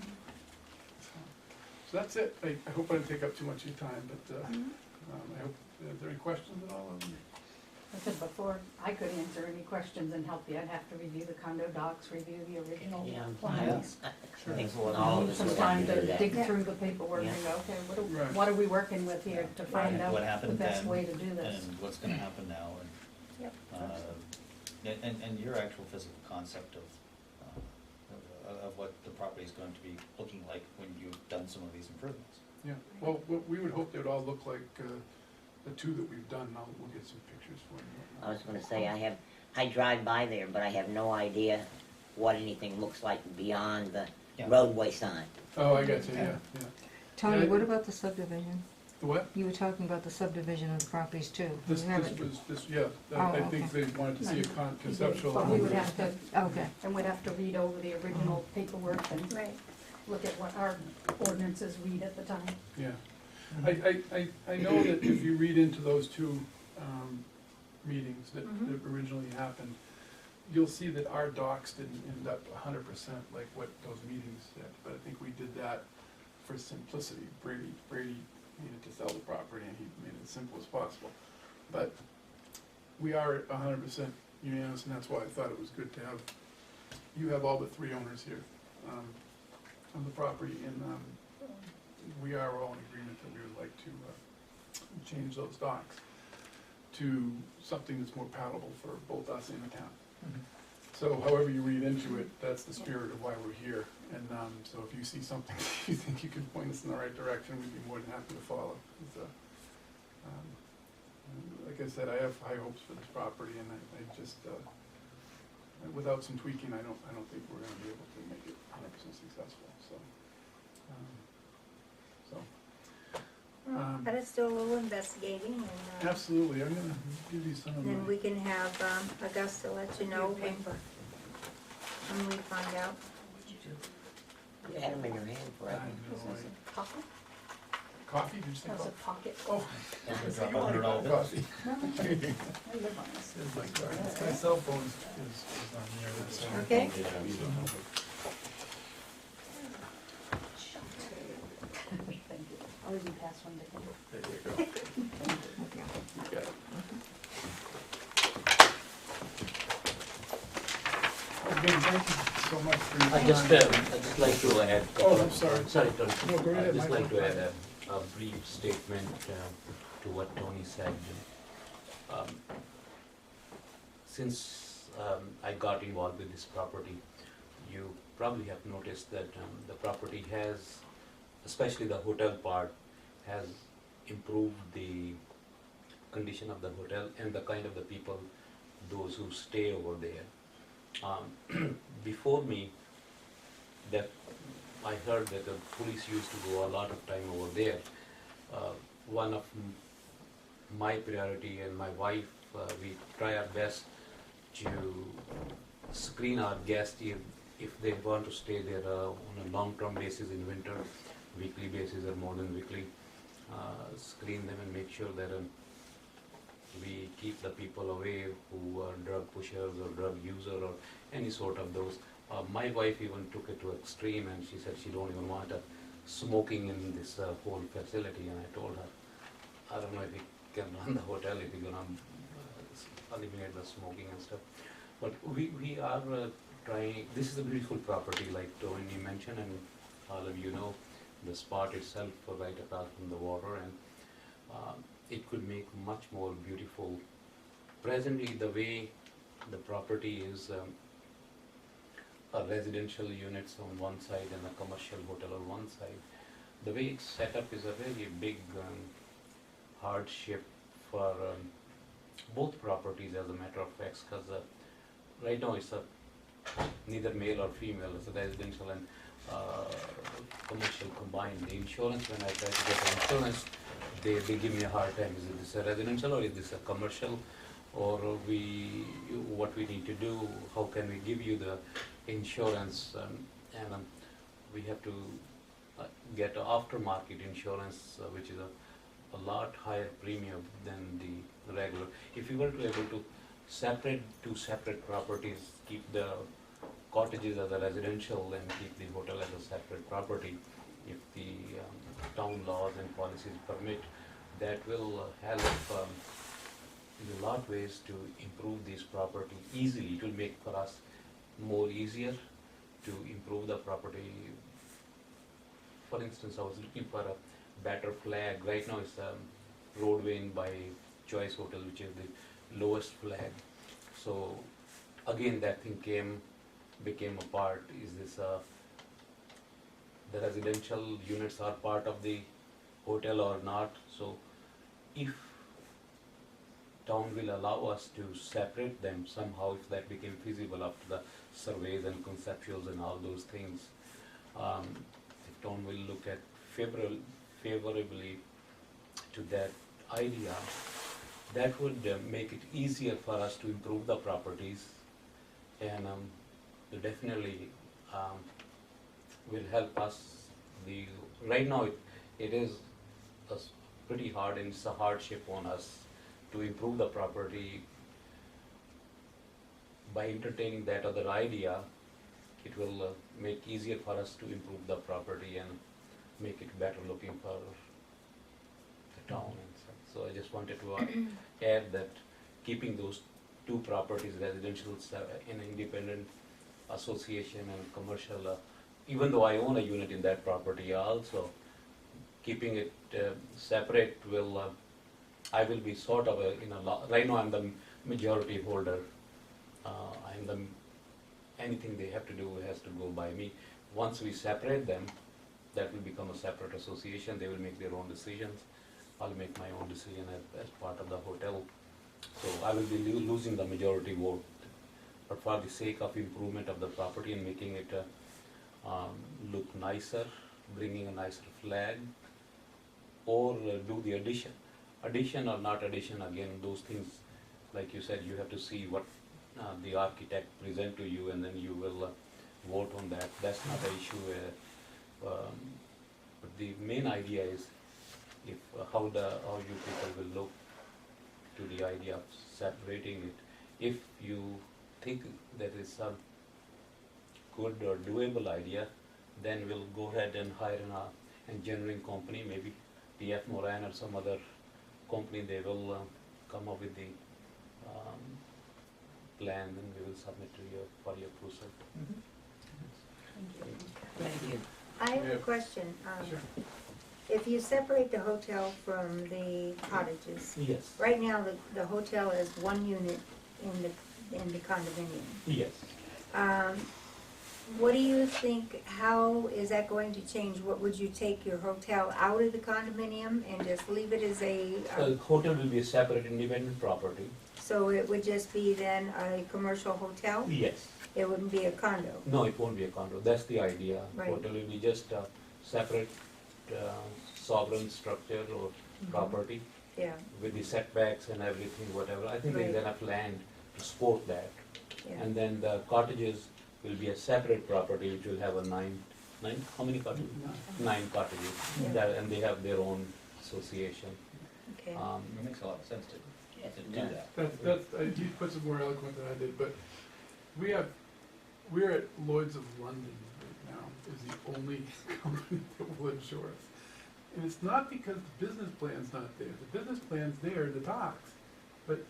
So that's it. I hope I didn't take up too much of your time, but I hope, are there any questions at all? I said before, I could answer any questions and help you, I'd have to review the condo docs, review the original Yeah, plans. I think all of us Some would time have to to do that. dig through the paperwork and Yeah. go, okay, Right. what are we working with here to find out What the happened best then, way to do this? and what's gonna happen now, and, Yep. and your actual physical concept of what the property is going to be looking like when you've done some of these improvements. Yeah, well, we would hope they would all look like the two that we've done. We'll get some pictures for you. I was gonna say, I drive by there, but I have no idea what anything looks like beyond the Yeah. roadway sign. Oh, I got you, yeah. Tony, Yeah. what about the subdivision? The what? You were talking about the subdivision of the properties too. This You haven't- was, yeah, Oh, I think okay. they wanted to see a conceptual. But we would have to, Okay. and we'd have to read over the original paperwork and Right. look at what our ordinances read at the time. Yeah. I know that if you read into those two meetings that originally happened, you'll see that our docs didn't end up 100% like what those meetings said, but I think we did that for simplicity. Brady needed to sell the property and he made it as simple as possible. But we are 100% unanimous, and that's why I thought it was good to have, you have all but 3 owners here on the property, and we are all in agreement that we would like to change those docs to something that's more palatable for both us and the town. So however you read into it, that's the spirit of why we're here. And so if you see something you think you can point us in the right direction, we'd be more than happy to follow. Like I said, I have high hopes for this property, and I just, without some tweaking, I don't think we're gonna be able to make it 100% successful, so. But it's still a little investigating, and Absolutely, I'm gonna give you some of then my. we can have Augusta let you know when we find out. You had them in your hand forever. This is a pocket, Coffee, did you say that's a coffee? pocket. Oh. Drop I a you wanted $100 coffee. No, I live on this. It's my card. My cell phone is on here, that's. Okay. Thank you. I'll even pass one to him. There you go. You got it. Again, thank you so much for your I time. just like to add. Oh, I'm sorry. Sorry, Tony. No, go ahead, I'd just like Michael. to add a brief statement to what Tony said. Since I got involved with this property, you probably have noticed that the property has, especially the hotel part, has improved the condition of the hotel and the kind of the people, those who stay over there. Before me, that I heard that the police used to go a lot of time over there. One of my priority and my wife, we try our best to screen our guests if they want to stay there on a long-term basis in winter, weekly basis or more than weekly, screen them and make sure that we keep the people away who are drug pushers or drug user or any sort of those. My wife even took it to extreme, and she said she don't even want a smoking in this whole facility, and I told her, I don't know if we can run the hotel if we're gonna eliminate the smoking and stuff. But we are trying, this is a beautiful property like Tony mentioned, and all of you know, the spot itself right across from the water, and it could make much more beautiful. Presently, the way the property is, a residential units on one side and a commercial hotel on one side, the way it's set up is a very big hardship for both properties, as a matter of fact, because right now it's neither male or female, it's a residential and commercial combined. The insurance, when I try to get the insurance, they give me a hard time. Is this a residential or is this a commercial? Or what we need to do, how can we give you the insurance? And we have to get aftermarket insurance, which is a lot higher premium than the regular. If you were to able to separate two separate properties, keep the cottages as a residential and keep the hotel as a separate property, if the town laws and policies permit, that will help in a lot of ways to improve this property easily. It will make for us more easier to improve the property. For instance, I was looking for a better flag. Right now it's roadway in by Choice Hotel, which is the lowest flag. So again, that thing became a part. Is this the residential units are part of the hotel or not? So if town will allow us to separate them somehow, if that became feasible after the surveys and conceptuals and all those things, if town will look at favorably to that idea, that would make it easier for us to improve the properties, and definitely will help us. Right now it is pretty hard, and it's a hardship on us to improve the property. By entertaining that other idea, it will make easier for us to improve the property and make it better looking for the town and stuff. So I just wanted to add that keeping those two properties, residential in an independent association and commercial, even though I own a unit in that property also, keeping it separate will, I will be sort of right now I'm the majority holder. Anything they have to do has to go by me. Once we separate them, that will become a separate association. They will make their own decisions. I'll make my own decision as part of the hotel. So I will be losing the majority vote. But for the sake of improvement of the property and making it look nicer, bringing a nicer flag, or do the addition or not addition, again, those things, like you said, you have to see what the architect present to you, and then you will vote on that. That's not an issue. But the main idea is if how you people will look to the idea of separating it. If you think that is a good or doable idea, then we'll go ahead and hire an engineering company, maybe TF Moran or some other company. They will come up with the plan, and we will submit to you for your approval. Thank you. I have a question. Sure. If you separate the hotel from the cottages, Yes. right now the hotel is one unit in the condominium. Yes. What do you think, how is that going to change? What, would you take your hotel out of the condominium and just leave it as The hotel will be a separate independent property. so it would just be then a commercial hotel? Yes. It wouldn't be a condo? No, it won't be a condo. That's the idea. Right. Hotel will be just a separate sovereign structure or property Yeah, with the setbacks and everything, whatever. I think there's Right. enough land to support that. yeah. And then the cottages will be a separate property which will have a nine, how many cottages? 9 cottages. Yeah. And they have their own association. Okay. It makes a lot of sense to do does. that. He puts it more eloquent than I did, but we're at Lloyd's of London right now, is the only company that will insure us. And it's not because the business plan's not there. The business plan's there, the docks, but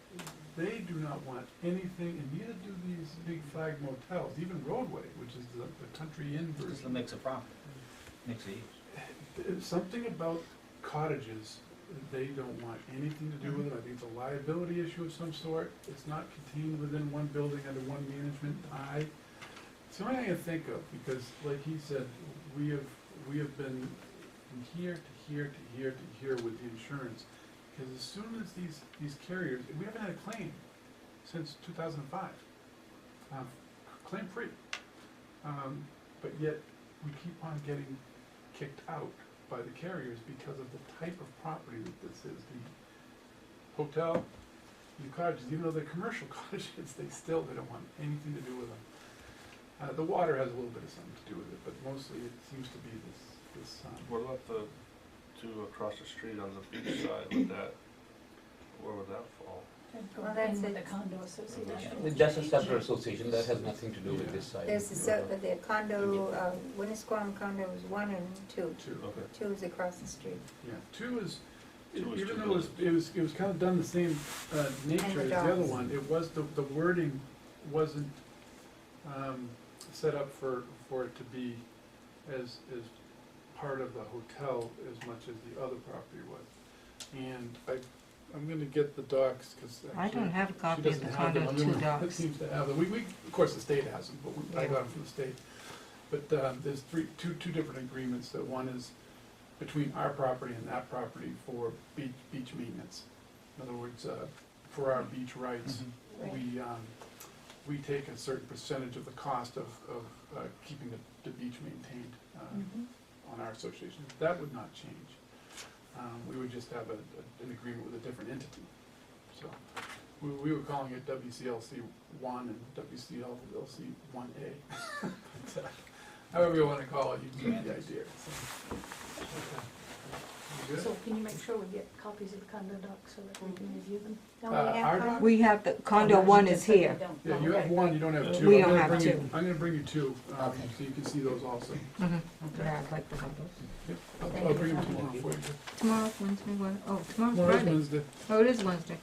they do not want anything, and neither do these big flag motels, even Roadway, which is the country inn Just a version. mix of profit, mix of use. There's something about cottages, they don't want anything to do with it. I think it's a liability issue of some sort. It's not contained within one building under one management eye. It's the only thing I can think of, because like he said, we have been from here to here to here to here with the insurance. Because as soon as these carriers, we haven't had a claim since 2005, claim free. But yet, we keep on getting kicked out by the carriers because of the type of property that this is. The hotel, the cottages, even though they're commercial cottages, they don't want anything to do with them. The water has a little bit of something to do with it, but mostly it seems to be this. What about the two across the street on the beach side, where would that fall? Well, that's with the it. condo association. That's a separate association, that has nothing to do with this side. There's the condo, Winnisquam condo is 1 and 2. Okay. 2 is across the street. Yeah, two is, Two is even two though it was kind of done the same nature And the as the other dogs. one, it was, the wording wasn't set up for it to be as part of the hotel as much as the other property was. And I'm gonna get the docs, because I don't have a she copy of doesn't the have them. condo I'm the 2 one that docs. seems to have them. We, of course, the state has them, but I got them from the state. But there's two different agreements. That one is between our property and that property for beach maintenance. In other words, for our beach rights, we take a certain percentage of the cost of keeping the beach maintained on our association. That would not change. We would just have an agreement with a different entity. So we were calling it WCLC 1 and WCLC 1A. But, however you want to call it, you get the idea. So, okay. You good? So can you make sure we get copies of the condo docs so that we can review them? Don't we Our have doc- one? We have, the condo 1 is here. Yeah, you have one, you don't have two. We I'm don't gonna have bring you- two. I'm gonna bring you two, Okay. so you can see those also. Mhm. Yeah, I'd like to have those. Yep, I'll bring them tomorrow for you. Tomorrow's Wednesday, tomorrow's Tomorrow's Friday. Wednesday. Oh, it is Wednesday.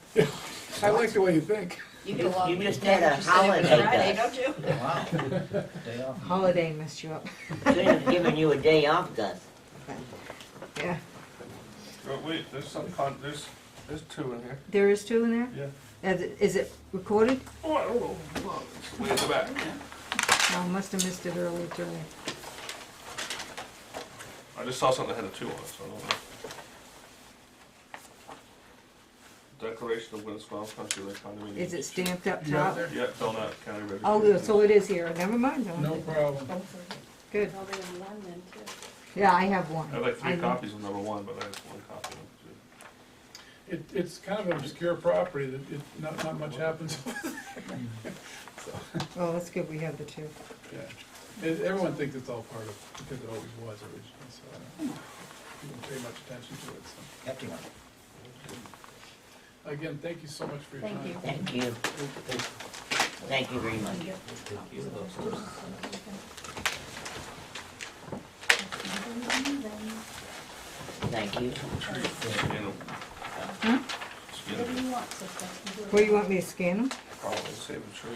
I like the way you think. You just had a holiday, Gus. Wow, day off. Holiday messed you up. Shouldn't have given you a day off, Gus. Yeah, Oh, wait, there's there's 2 in here. there is 2 in there? Yeah. Is it recorded? Oh, I don't know. It's way in the back. No, I must have missed it earlier today. I just saw something that had a 2 on it, so I don't know. Declaration of Winnisquam Country Lake Condominium. Is it stamped up You have top? there? Yeah, Belknap County Registry. Oh, yeah, so it is here. Never mind. No problem. Good. Oh, there's one then too. Yeah, I have one. I have like 3 I know. copies of number 1, but I have 1 copy of It's kind of an obscure property that not much happens. So, Well, that's good, we have the 2. yeah. Everyone thinks it's all part of, because it always was originally, so people don't pay much attention to it, so. Empty one. Again, thank you so much for your time. Thank you. Thank you. Thank you very much. Thank you. Scan them. Hmm? Scan What do them. you want, sister? Where you want me to scan them? Probably save the tree.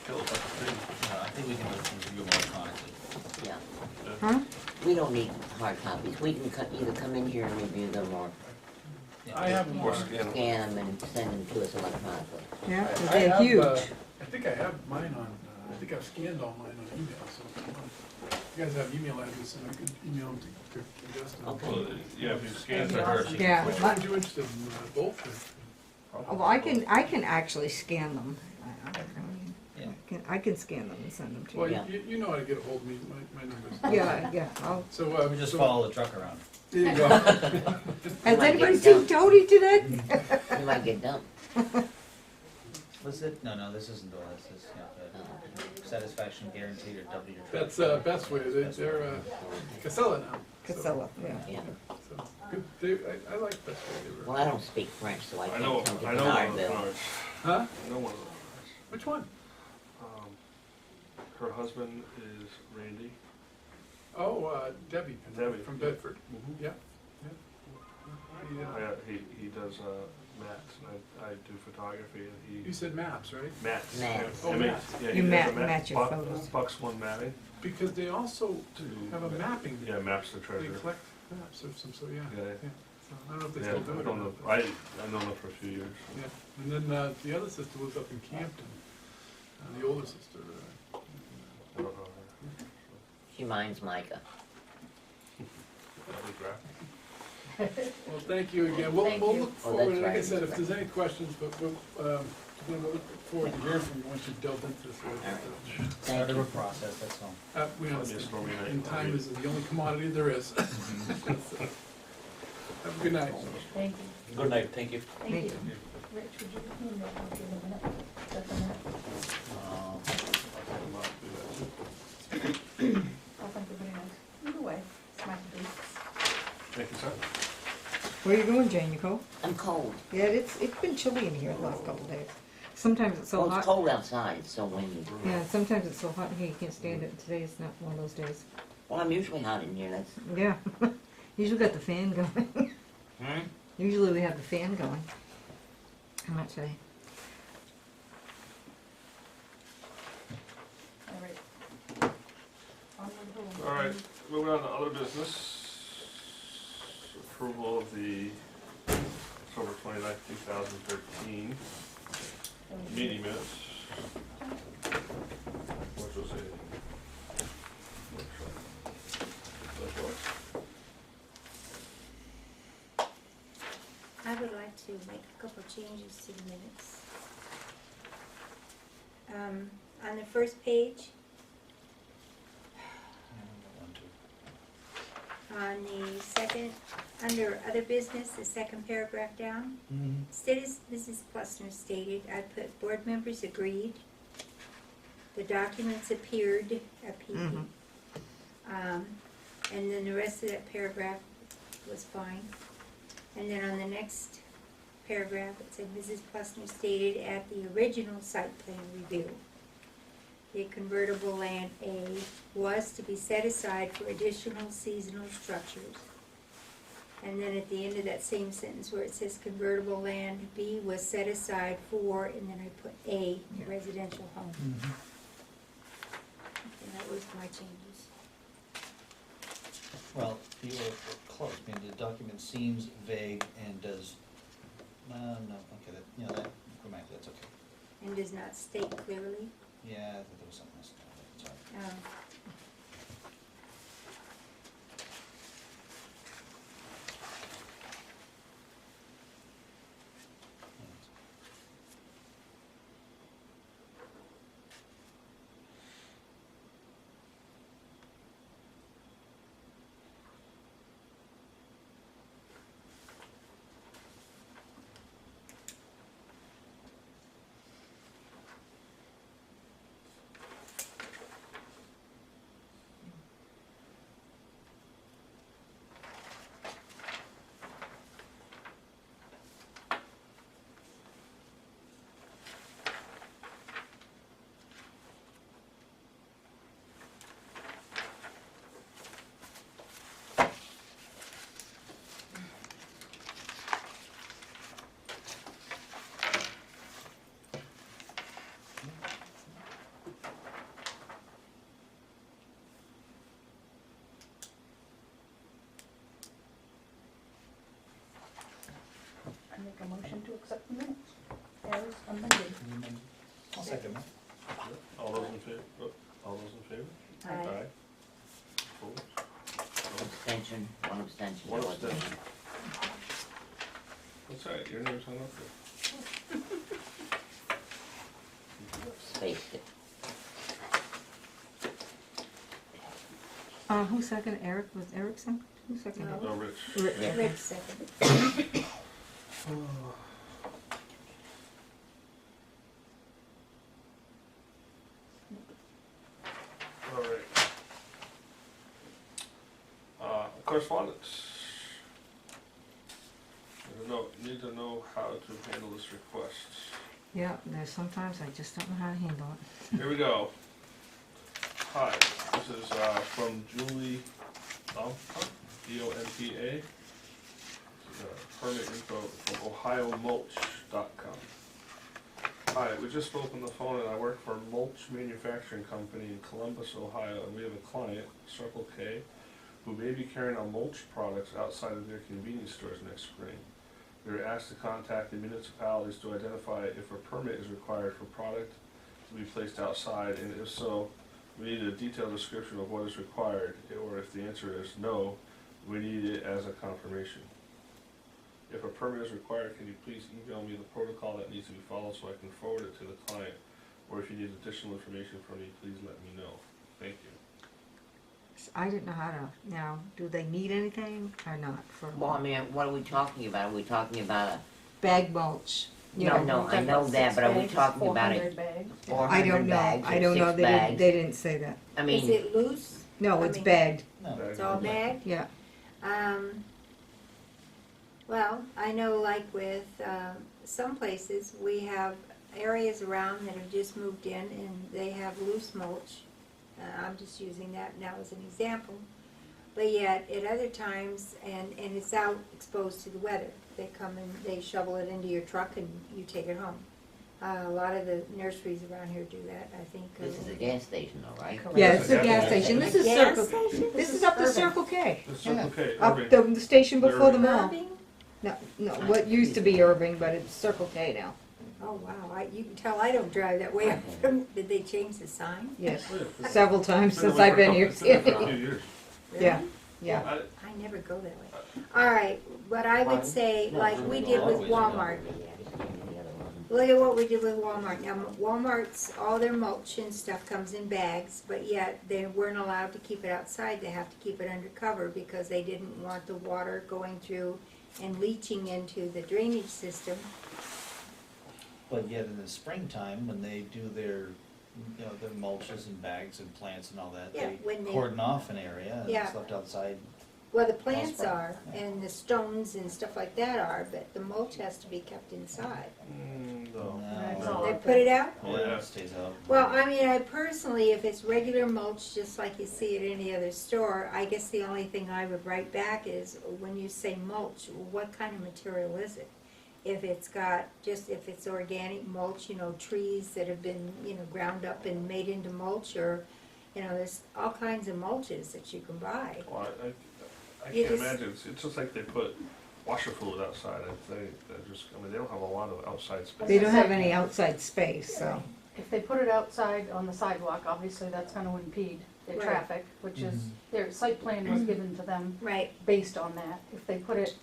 Kill it like a tree. I think we can review more electronically. Yeah. Huh? We don't need hard copies. We can either come in here and review them or I have them. Or scan them. scan them and send them to us electronically. Yeah, 'cause I they're have, huge. I think I have mine on, I think I've scanned all mine on email, so if you guys have email address, and I could email them to Justin. Well, yeah, if you scan to her, she Yeah. Which one are you interested in, both? or- Well, I can actually scan them. Yeah. I can scan them and send them to Well, you. Yeah. you know how to get a hold of me, my number's. Yeah, I'll. So, We just so- follow the truck around. There you go. Has might anybody get seen dumped. Tony today? You might get dumped. Was it? No, this isn't the one, this is, the satisfaction guaranteed or W. That's, Best Way, they're, Casella now. Casella, yeah. Yeah. So, good, I like Best Way, they Well, were. I don't speak French, so I I know, can't come to I know one of the Bernardville. cars. Huh? I know one of the Which one? cars. Her husband is Randy, Oh, Debbie Debbie. from Bedford. Mhm. Yeah, yeah. Yeah, he does mats, and I do photography, and You he said maps, right? mats. Mats. Oh, mats. Yeah, You he does a match your Buck- photos. Bucks one matting. Because they also to have a mapping. Yeah, maps the They treasure. collect maps of some sort, yeah. Yeah. So I don't know if they Yeah, still do it or not. I've known them for a few years. Yeah, and then the other sister lives up in Campton, the older sister. I don't know her. She minds Micah. That'd be great. Well, thank you again. We'll Thank look you. Oh, forward, that's like I right. said, if there's any questions, but we'll look forward to hearing from you once you've delved into this. Thank Start of you. a process, that's all. We Let me understand, stormy night. and time is the only commodity there is. Have a good night. Thank you. Good night, thank you. Thank you. Rich, would you put me in there, I'll give you a minute. Is that the minute? Um, Oh, thank you very much. Either way, it's my to do. Thank you, sir. Where are you going, Jane? You cold? I'm cold. Yeah, it's been chilly in here the last couple of days. Sometimes it's so Well, it's hot. cold outside, it's so windy. Yeah, sometimes it's so hot in here you can't stand it. Today is not one of those days. Well, I'm usually hot in here, that's... Yeah. Usually got the fan going. Hmm? Usually we have the fan going. How much today? All right. Onward, home. All right, moving on to other business. Approval of the October 29th, 2013 meeting minutes. Which was a workshop. That's what? I would like to make a couple changes to the minutes. On the first page, on the second, under other business, the second paragraph down, instead of Mrs. Plessner stated, I put board members agreed. The documents appeared, Mhm. and then the rest of that paragraph was fine. And then on the next paragraph, it said Mrs. Plessner stated at the original site plan review, the convertible land A was to be set aside for additional seasonal structures. And then at the end of that same sentence where it says convertible land B was set aside for, and then I put A, Yeah. residential home. And that was my changes. Well, you were close, I mean, the document seems vague and does, no, okay, that, you know, that, grammatically, that's okay. And does not state clearly. Yeah, I thought there was something else, sorry. I make a motion to accept the minutes as amended. I'll second that. All those in favor? All those in favor? Aye. Opposed? Abstention, one abstention. One no abstention. abstention. That's all right, your name's on up there. Spaced it. Who seconded? Eric? Was Eric second? Who seconded? No. No, Rich. Rick. Yeah. Rick seconded. All right. Correspondence. Need to know how to handle this request. Yeah, there's sometimes I just don't know how to handle it. Here we go. Hi, this is from Julie Dompa, D-O-N-P-A. Permit info from OhioMulch.com. Hi, we just spoke on the phone and I work for a mulch manufacturing company in Columbus, Ohio, and we have a client, Circle K, who may be carrying out mulch products outside of their convenience stores next spring. We were asked to contact the municipalities to identify if a permit is required for product to be placed outside, and if so, we need a detailed description of what is required, or if the answer is no, we need it as a confirmation. If a permit is required, can you please email me the protocol that needs to be followed so I can forward it to the client? Or if you need additional information from me, please let me know. Thank you. I didn't know how to, now, do they need anything or not for Well, I mean, what are we talking about? Are we talking about a, bag mulch? You no, know, no, I know that, but are we talking about a 400 bags. 400 I don't know, bags I or don't know, 6 they bags? didn't say that. I Is mean, it loose? No, I it's mean- bagged, No, It's all bagged? yeah. Well, I know like with some places, we have areas around that have just moved in and they have loose mulch. I'm just using that now as an example. But yet, at other times, and it's out exposed to the weather. They come and they shovel it into your truck and you take it home. A lot of the nurseries around here do that, I think. this is a gas station though, right? Correct. Yeah, it's a gas station, this is Gas Circle, station? this is up to Irving. Circle K. This is Circle K, Up Irving. the station before the mall. Irving? No, no, what used to be Irving, but it's Circle K now. Oh, wow, you can tell I don't drive that way. Did they change the sign? Yes, Oh, yeah. several times It's since been I've been here. it's been there for a few years. Yeah, Really? yeah. I never go that way. All right, what I would say, like we did with Walmart. Look at what we did with Walmart. Now, Walmart's, all their mulch and stuff comes in bags, but yet they weren't allowed to keep it outside. They have to keep it under cover because they didn't want the water going through and leaching into the drainage system. but yet in the springtime, when they do their, you know, their mulches and bags and plants and all that, Yeah, they when they- cordon off an area and Yeah. it's left outside. Well, the plants spring, are, yeah. and the stones and stuff like that are, but the mulch has to be kept inside. No. That's No. all. They put it out? Oh, Yeah, yeah. it stays out. Well, I mean, I personally, if it's regular mulch, just like you see at any other store, I guess the only thing I would write back is, when you say mulch, what kind of material is it? If it's got, if it's organic mulch, you know, trees that have been, you know, ground up and made into mulch, or, you know, there's all kinds of mulches that you can buy. Well, I It can't is- imagine, it's just like they put washer fluid outside, they don't have a lot of outside space. They don't have any outside space, so. If they put it outside on the sidewalk, obviously that's gonna impede their Right. traffic, which is, their site plan was given to them Right, based on that. If they put it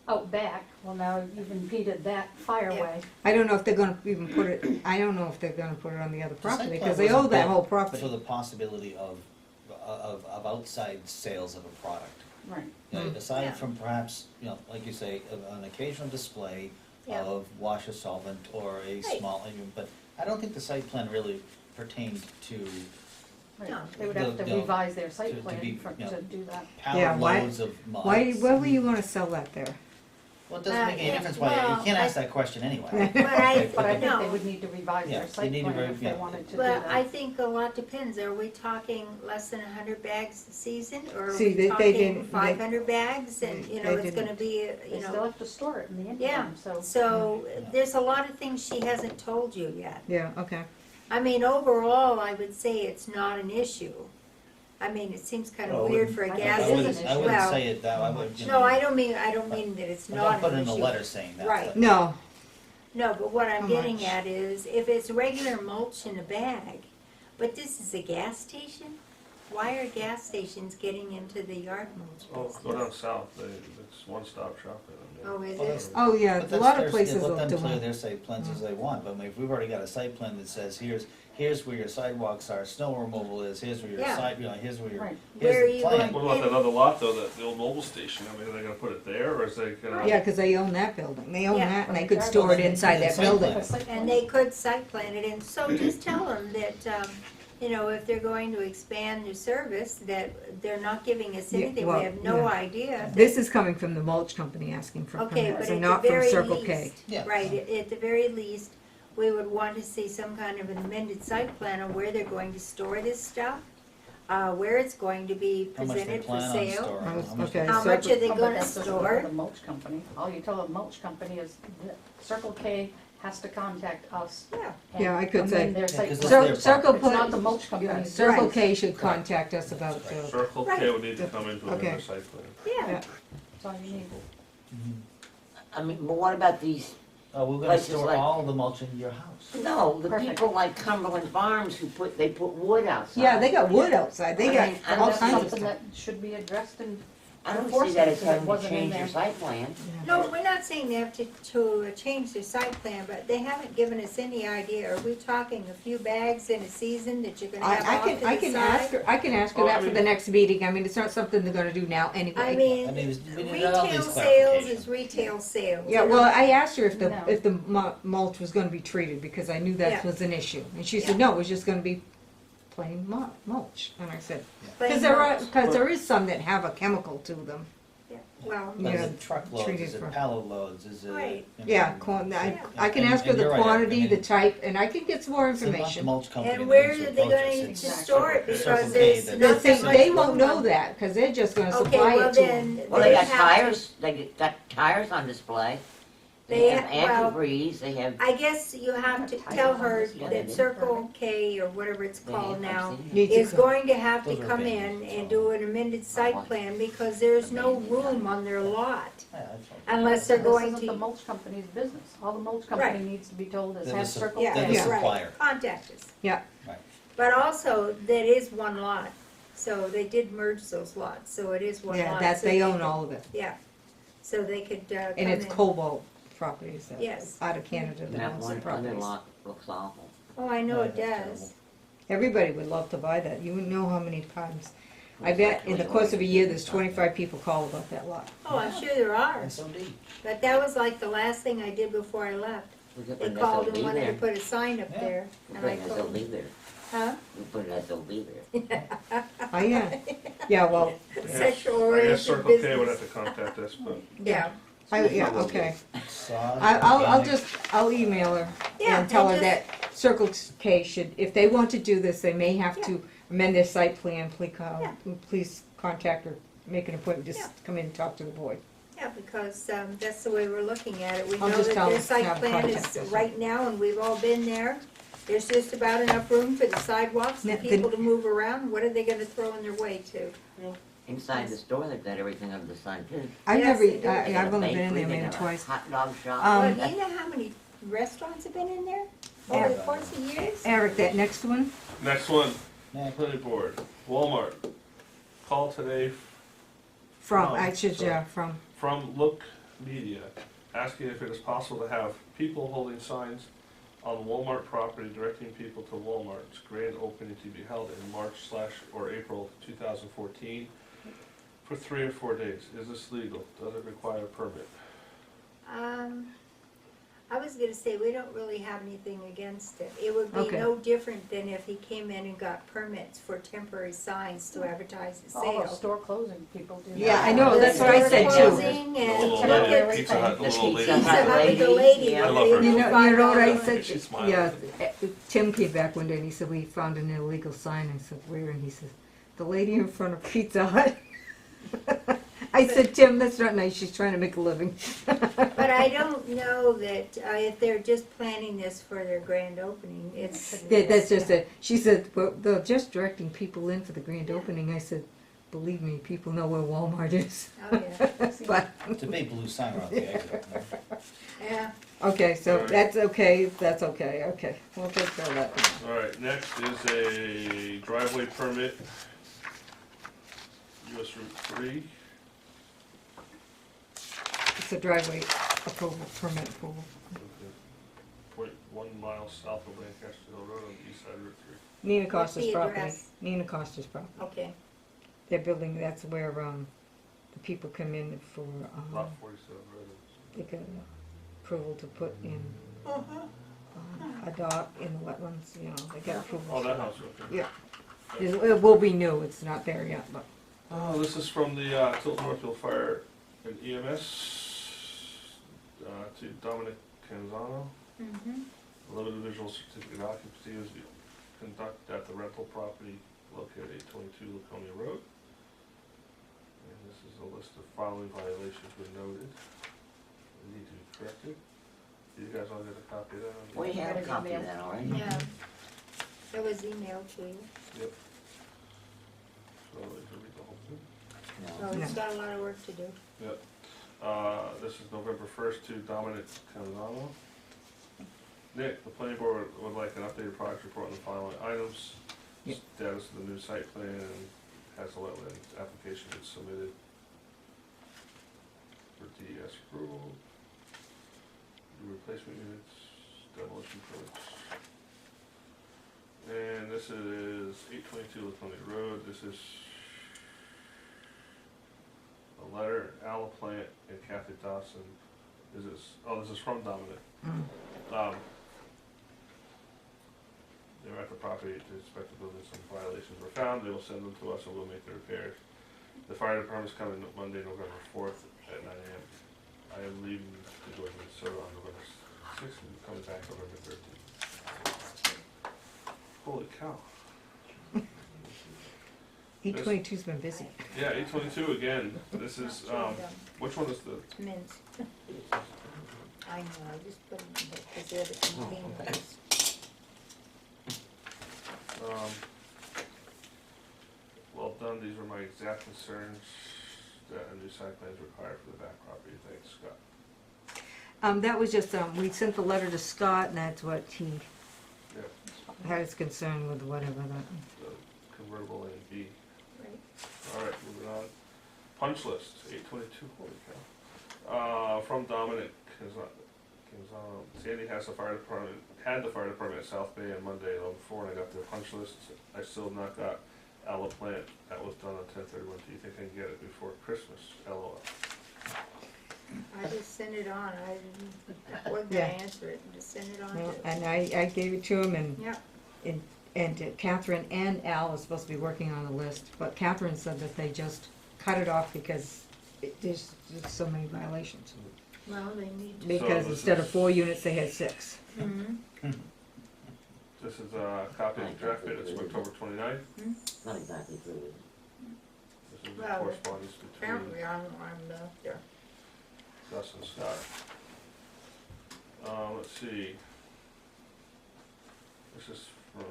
out back, well, now you've impeded that fireway. I don't know if they're gonna even put it, I don't know if they're gonna put it on the other The site property, plan because they wasn't owe that built whole For property. the possibility of outside sales of a product. Right. You know, Mm. Yeah. aside from perhaps, you know, like you say, an occasional display Yeah. of washer solvent or a Right. small, but I don't think the site plan really pertained to Right. No. They would have to The- revise their to site be, plan you know, to do that. Yeah, pallet why- loads of muds. Why would you wanna sell that there? Well, it doesn't make any yeah, difference why, well, you can't ask I- that question anyway. but I, But I think they no. would need to revise Yeah, their they site need to plan if they yeah. wanted to do Well, I that. think a lot depends. Are we talking less than 100 bags a season, or are See, we they talking didn't- 500 bags? And, you know, they it's gonna be, They you still know, have to store it in the yeah. interim, so. So, there's a lot of things she hasn't told you yet. Yeah, okay. I mean, overall, I would say it's not an issue. I mean, it seems kind Well, of I weird wouldn't- for a I gas think it is station. an I issue. wouldn't Well, say it that, I would, you know. no, I don't mean that it's Well, not don't put an it in a issue. letter saying that. Right. but- No, No, but what I'm How getting much? at is, if it's regular mulch in a bag, but this is a gas station, why are gas stations getting into the yard mulch Oh, business? go down south, it's one-stop shopping. Oh, is Well, it? that's- oh yeah, But a that's lot of their- places will Let do them clear it. their site plans as they want, but I mean, if we've already got a site plan that says, here's where your sidewalks are, snow removal is, here's where your Yeah. side, you know, here's where your, Right. Where are here's the you plan. What about that other lot though, the old mobile station, I mean, are they gonna put it there, or is they gonna? Yeah, because they own that building, they own Yeah. that, and they could store it inside that Site building. plan. A site plan. And they could site plan it in, so just tell them that, you know, if they're going to expand their service, that they're not giving us Yeah, anything, well, we have no yeah. idea. This is coming from the mulch company asking for Okay, permits, but and at not the from very Circle K. least, Yeah. right, at the very least, we would want to see some kind of an amended site plan on where they're going to store this stuff. where it's going to be How much they presented for plan on sale. storing, how much Okay. they- How much are they Oh, but gonna that's just store? The mulch company, all you tell the mulch company is that Circle K has to contact us. Yeah, and Yeah, I could amend say- their Yeah, site 'cause plan. it's their Circle It's not Point, the mulch yeah, company's. Circle Right. K should contact us about, Circle K Right. would need to come in to amend Okay. their site plan. yeah. yeah. That's all you need. I mean, but what about these, Oh, we're gonna Places store like- all the mulch in your house. no, the Perfect. people like Cumberland Farms who they put wood outside. Yeah, they got wood outside, they got And all That's kinds of something stuff. that should be addressed in, I don't see enforcement, that as because it having to wasn't in change your there. site plan. No, we're not saying they have to change their site plan, but they haven't given us any idea. Are we talking a few bags in a season that you're gonna have I off to can, the I can ask side? her, I can ask her Well, I that for mean- the next meeting, I mean, it's not something they're gonna do now I anyway. I mean, mean, we need all retail these sales clarifications. is retail sales. Yeah, you well, know? I asked her if No. the mulch was gonna be treated, because I knew that Yeah. was an issue, and she Yeah. said, no, it was just gonna be plain mulch, and I said, Plain cause mulch. there is some that have a chemical to them. Yeah, well, But is Yeah, it truckloads, treated is for- it pallet loads, is it? Right. you know, Yeah, Yeah. I can And- ask her and the you're right, I quantity, the mean- type, and I can get some more It's not the information. mulch company and that where needs are to they approach going us, to it's- store it? Circle Because K there's that- The not thing, that much they won't room know on- that, cause they're just gonna Okay, supply well it to them. then, Well, they got have to- tires, they got tires on display. They They have ha- well, antifreeze, they have. I guess you have to Tires tell on her display. that Circle K, or whatever it's they called have- now, I've seen it. Needs to is come. going to have to Those are come bins, in and so- do an amended site plan, because there's no room on their lot. Yeah, that's all. Unless they're This going isn't the to, mulch company's business. All the mulch Right. company needs to be told is They're have the sup- Circle yeah, they're the Yeah. right, supplier. contact us. Yeah. Right. But also, that is one lot, so they did merge those lots, so it is one lot. Yeah, that, so they own could- all of it, Yeah, so they could, come and it's in. Cobalt properties, Yes. out of Canada, that That owns the one other properties. lot looks awful. Oh, I know Oh, it that's does. Everybody would love to buy that, you wouldn't know how many times. I bet in the course of a year, there's 25 people call about that lot. Oh, I'm sure there are, And so deep. but that was like the last thing I did before I left. We could They put an called and SOB wanted to there. put a sign up Yeah. there, We and put I an told them, SOB there. huh? We put an SOB there. Oh, yeah, yeah, well, Sexual I oriented guess Circle K would business. have to contact us, but Yeah, yeah, okay. Sod, I'll organic. I'll email her Yeah, and tell her and that Circle K should, if they want to do this, they may have to amend their site plan, please contact her, make an appointment, Yeah. just come in and talk to the board. yeah, because, that's the way we're looking at it. We I'll know just that tell their them to site have plan contact is us. right now, and we've all been there. There's just about enough room for the sidewalks and The- people to move around. What are they gonna throw in their way to? Inside the store, they've got everything under the sun too. I've Yes, never, they do. They got I've a only been in bakery, there they maybe got a twice. Hot dog shop. Well, do you know how many restaurants have been in there over the course of years? Eric, that next one, next one, Next. planning board, Walmart. Call today from, Oh, I should, sorry. yeah, from, from Look Media, asking if it is possible to have people holding signs on Walmart property directing people to Walmart's grand opening to be held in March/or April 2014 for 3 or 4 days. Is this legal? Does it require a permit? I was gonna say, we don't really have anything against it. It would be Okay. no different than if he came in and got permits for temporary signs to advertise the All sale. those store closing people do. Yeah, that. I know, The that's what I store said too. closing The and little look lady, at Pizza Hut, the That's little Pizza lady. Pizza Hut Hut with the lady, lady. yeah. where I love they her. do You know what I $5. said? She's smiling. Yeah, Tim came back one day and he said, we found an illegal sign. I said, where? And he says, the lady in front of Pizza Hut. I said, Tim, that's not nice. She's trying to make a living. But I don't know that, if they're just planning this for their grand opening, it's. That's just it. She said, well, they're just directing people in for the grand opening. I said, believe me, people know where Walmart is. Oh, yeah, But, It's a big blue sign around the exit. yeah. okay, so Alright. that's okay, okay. We'll take care of that. Alright, next is a driveway permit, US Route 3. It's a driveway approval, permit approval. 0.1 miles south of Lancaster Hill Road on the east side of Route 3. Nina What's Costa's the property. address? Nina Costa's property. Okay, They're building, that's where, the people come in for, Lot 47 residents. they get approval to put in, a dock in the wetlands, you know, they get approval. Oh, that house, okay. Yeah. It will be new, it's not there yet, but, Oh, this is from the Tilton Northfield Fire and EMS to Dominic Canzano. mm-hmm, A limited visual certificate of occupancy is conducted at the rental property located at 822 Laconia Road. And this is a list of following violations were noted. They need to be corrected. You guys all get a copy of that? We have a copy of that already. Yeah, it was emailed to you. Yep. So, you can read the whole thing. No. So it's got a lot of work to do. Yep. This is November 1st to Dominic Canzano. Nick, the planning board would like an updated progress report on the following items. Yep. Status of the new site plan, has a wetland application been submitted for DES approval. New replacement units, demolition permits. And this is 822 Laconia Road. This is a letter, Ala Plant and Kathy Dawson. This is from Dominic. They were at the property to inspect the building, some violations were found, they will send them to us and we'll make the repairs. The fire department's coming Monday, November 4th at 9 AM. I am leaving to go to Minnesota on November 6th and coming back November 13th. Holy cow. 822's been busy. Yeah, 822 again. This is, which one is the, Mint. I know, I just put them in because they're the containers. Well done, these were my exact concerns, that a new site plan is required for the back property. Thanks, Scott. That was just, we sent the letter to Scott, and that's what he Yep, had his concern with, whatever that. the convertible A and B. Right. All right, moving on. Punch list, 822, holy cow. From Dominic Canzano. Sandy had the fire department at South Bay on Monday, 11/4, and I got their punch list. I still have not got Ala Plant, that was done on 10/31. Do you think I can get it before Christmas? LOL. I just send it on, I wasn't gonna answer it, just send it on Well, to. and I gave it to him, and Yeah, Catherine and Al was supposed to be working on the list, but Catherine said that they just cut it off because there's just so many violations. well, they need to. Because this instead of is- 4 units, they had 6. Mhm. This is a copy of the draft minutes from October 29th. Not exactly true. This is the Well, correspondence between Apparently I'm there. Gus and Scott. Let's see. This is from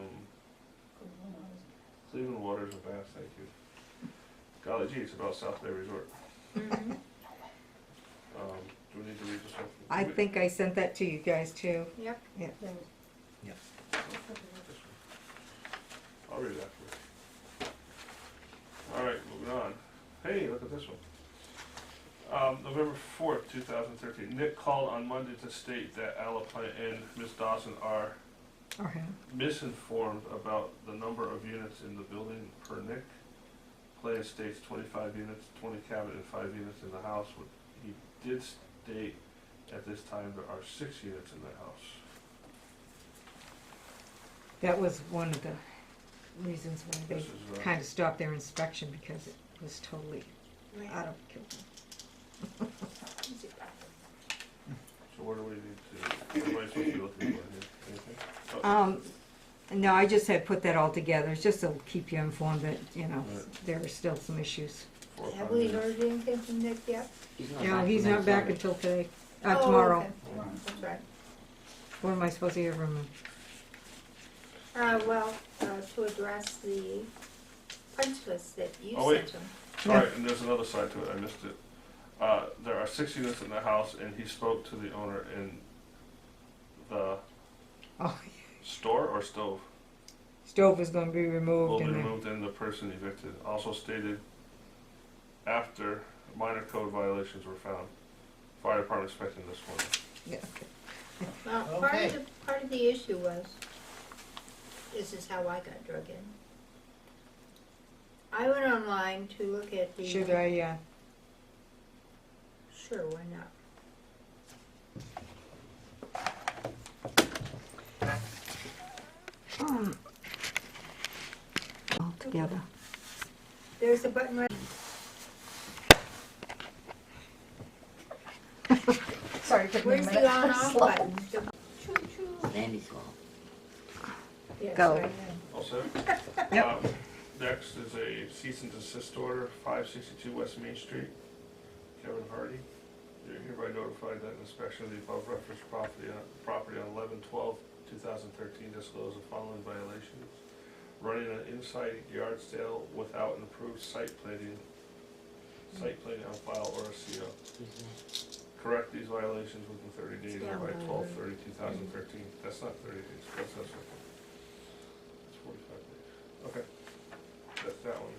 Cleveland Waters and Bath, thank you. Golly gee, it's about South Bay Resort. Mhm. Do we need to read this one? I think I sent that to you guys too. Yep. I'll read it afterwards. All right, moving on. Hey, look at this one. November 4th, 2013. Nick called on Monday to state that Ala Plant and Ms. Dawson are Okay. misinformed about the number of units in the building per Nick. Plan states 25 units, 20 cabinet and 5 units in the house. He did state at this time there are 6 units in the house. That was one of the reasons why they This is, kind of stopped their inspection, because it was totally out of kilter. So what do we need to, what am I supposed to be looking for here? Anything? Oh, No, I just had put that all together, it's just to keep you informed that, you know, Right. there are still some issues. 4 or 5 Have we minutes. heard anything from Nick yet? No, he's not back until today, Oh, tomorrow. okay. That's right. When am I supposed to hear from him? To address the punch list that you Oh, wait. sent him. All right, and there's another side to it, I missed it. There are 6 units in the house, and he spoke to the owner in the Oh, store or stove? stove is gonna be Will removed be and removed and the person evicted. Also stated after minor code violations were found. Fire department expecting this one. yeah. Well, Okay. part of the issue was, this is how I got drug in. I went online to look at the. Should I, Sure, why not? all together? There's a button right. Sorry, it took me a Where's minute. the on-off Slow. button? Sandy's fault. Yes, Go. right there. All set? Yep. Next is a cease and desist order, 562 West Main Street. Kevin Hardy, you're hereby notified that inspection of the above referenced property on 11/12/2013 disclosed the following violations: running an inside yard sale without an approved site plan on file or a CO. Correct these violations within 30 days or by 12/30/2013. That's not 30 days, that's 45 days. Okay, that's that one.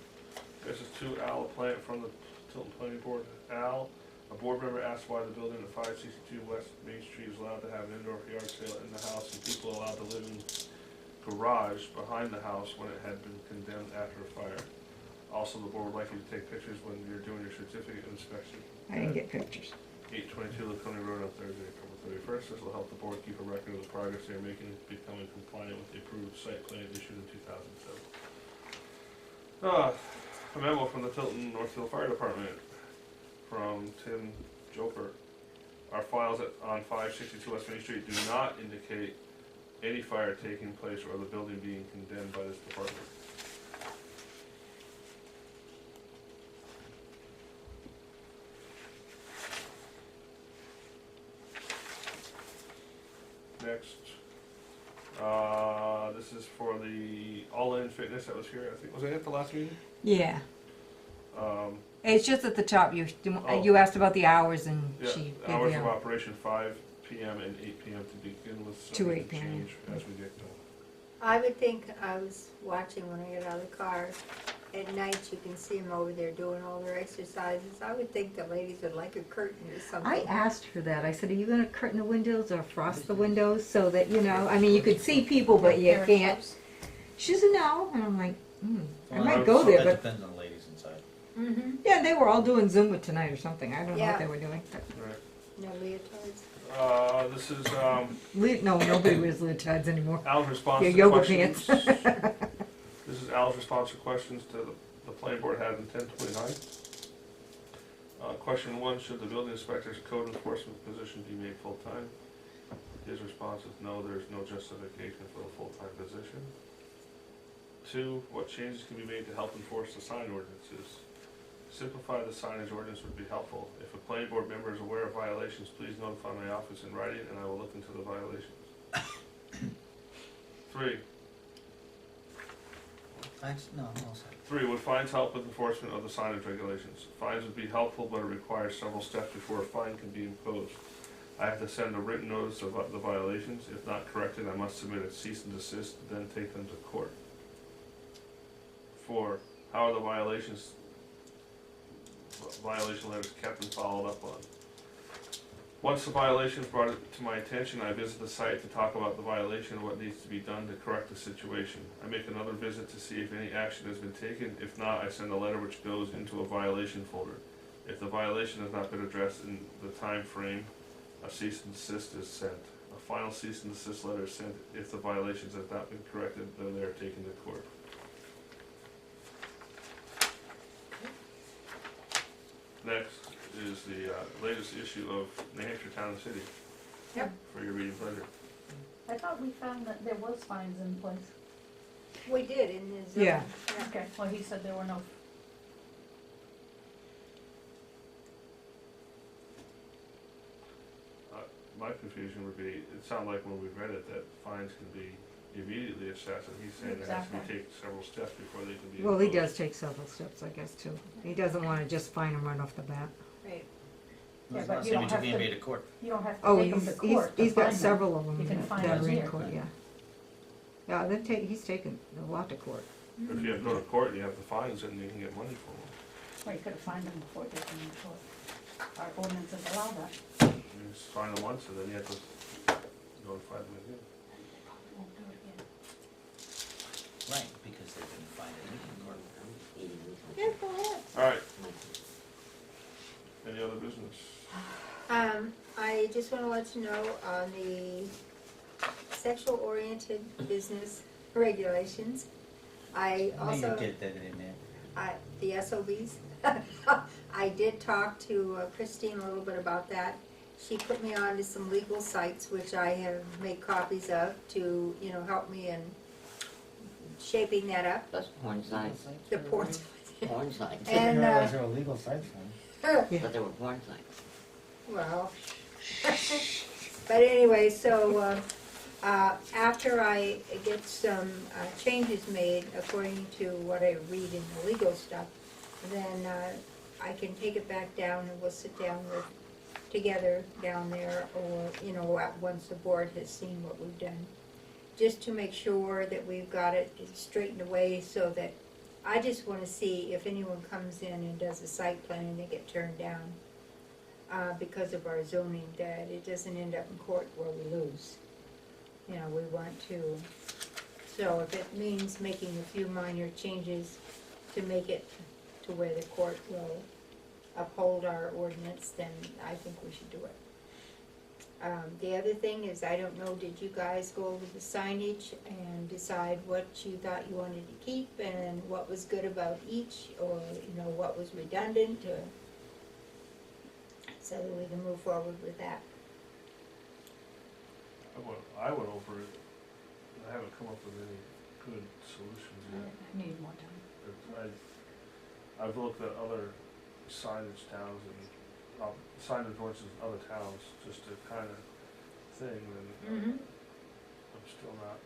This is to Al LaPlante from the Tilton Planning Board. Al, a board member asked why the building at 562 West Main Street is allowed to have an indoor yard sale in the house and people allowed to live in garage behind the house when it had been condemned after a fire. Also, the board would like you to take pictures when you're doing your certificate inspection. I didn't get pictures. 822 Laconia Road on Thursday, October 31st. This will help the board keep a record of the progress they are making becoming compliant with the approved site plan issued in 2007. A memo from the Tilton Northfield Fire Department from Tim Joper. Our files on 562 West Main Street do not indicate any fire taking place or the building being condemned by this department. Next, this is for the All-In Fitness that was here, I think, was it at the last meeting? Yeah. Um, It's just at the top, you asked about the hours and yeah, she gave hours the of operation 5 p.m. and 8 p.m. to begin with. To subject 8 p.m. change as we get going. I would think, I was watching when I got out of the car, at night you can see them over there doing all their exercises. I would think the ladies would like a curtain or something. I asked her that. I said, are you going to curtain the windows or frost the windows so that, you know, I mean, you could see people, but you can't. She said, no. And I'm like, I Well, might go there, that but depends on the ladies inside. Mm-hmm, yeah, they were all doing Zumba tonight or something. I don't know Yeah. what they were doing. Right. no leotards. This is No, nobody wears leotards anymore. Al's response Your to yoga questions. pants. This is Al's response to questions to the planning board had in 1029. Question 1, should the building inspector's code enforcement position be made full-time? His response is no, there is no justification for a full-time position. 2, what changes can be made to help enforce the sign ordinances? Simplify the signage ordinance would be helpful. If a planning board member is aware of violations, please notify my office in writing and I will look into the violations. 3, Thanks, no, no, sorry. 3, would fines help with enforcement of the signage regulations? Fines would be helpful, but it requires several steps before a fine can be imposed. I have to send a written notice of the violations. If not corrected, I must submit a cease and desist, then take them to court. 4, how are the violation letters kept and followed up on? Once the violation is brought to my attention, I visit the site to talk about the violation and what needs to be done to correct the situation. I make another visit to see if any action has been taken. If not, I send a letter which goes into a violation folder. If the violation has not been addressed in the time frame, a cease and desist is sent. A final cease and desist letter is sent. If the violations have not been corrected, then they are taken to court. Next is the latest issue of New Hampshire Town and City. Yep. For your reading pleasure. I thought we found that there was fines in place. We did in his. Yeah. Okay, well, he said there were no. My confusion would be, it sounded like when we read it that fines can be immediately assessed, and he's saying there has to Exactly. be take several steps before they can be. Well, he imposed. does take several steps, I guess, too. He doesn't want to just fine them right off the bat. Right. Yeah, It's but not you saying don't to have be to- made to court. You don't have Oh, to take them to court to he's got fine them. several of them You can find that us are in here. court, yeah. Yeah, he's taken a lot to court. If you have to go to court and you have the fines, then you can get money for them. Well, you could have fined them before they came to court. Our ordinances allow that. You just fine them once, and then you have to notify them again. They probably won't do it again. Right, because they've been fined in court. Yeah, go ahead. All right. Any other business? I just wanna let you know on the sexual-oriented business regulations, I I know you also, did that in there. the SOBs. I did talk to Christine a little bit about that. She put me on to some legal sites, which I have made copies of to, help me and shaping that up, That's porn signs, the porch. porn signs, And, Those are illegal sites then. but they were porn signs. well, but anyway, so, after I get some changes made according to what I read in the legal stuff, then I can take it back down and we'll sit down together down there, or, you know, once the board has seen what we've done, just to make sure that we've got it straightened away, so that I just want to see if anyone comes in and does a site plan and they get turned down because of our zoning, that it doesn't end up in court where we lose. You know, we want to, so if it means making a few minor changes to make it to where the court will uphold our ordinance, then I think we should do it. The other thing is, I don't know, did you guys go over the signage and decide what you thought you wanted to keep and what was good about each, or, you know, what was redundant, or, so that we can move forward with that? I went over it, I haven't come up with any good solutions yet. I need more time. I've looked at other signage towns and signage ordinances in other towns, just to kind of thing, and Mm-hmm. I'm still not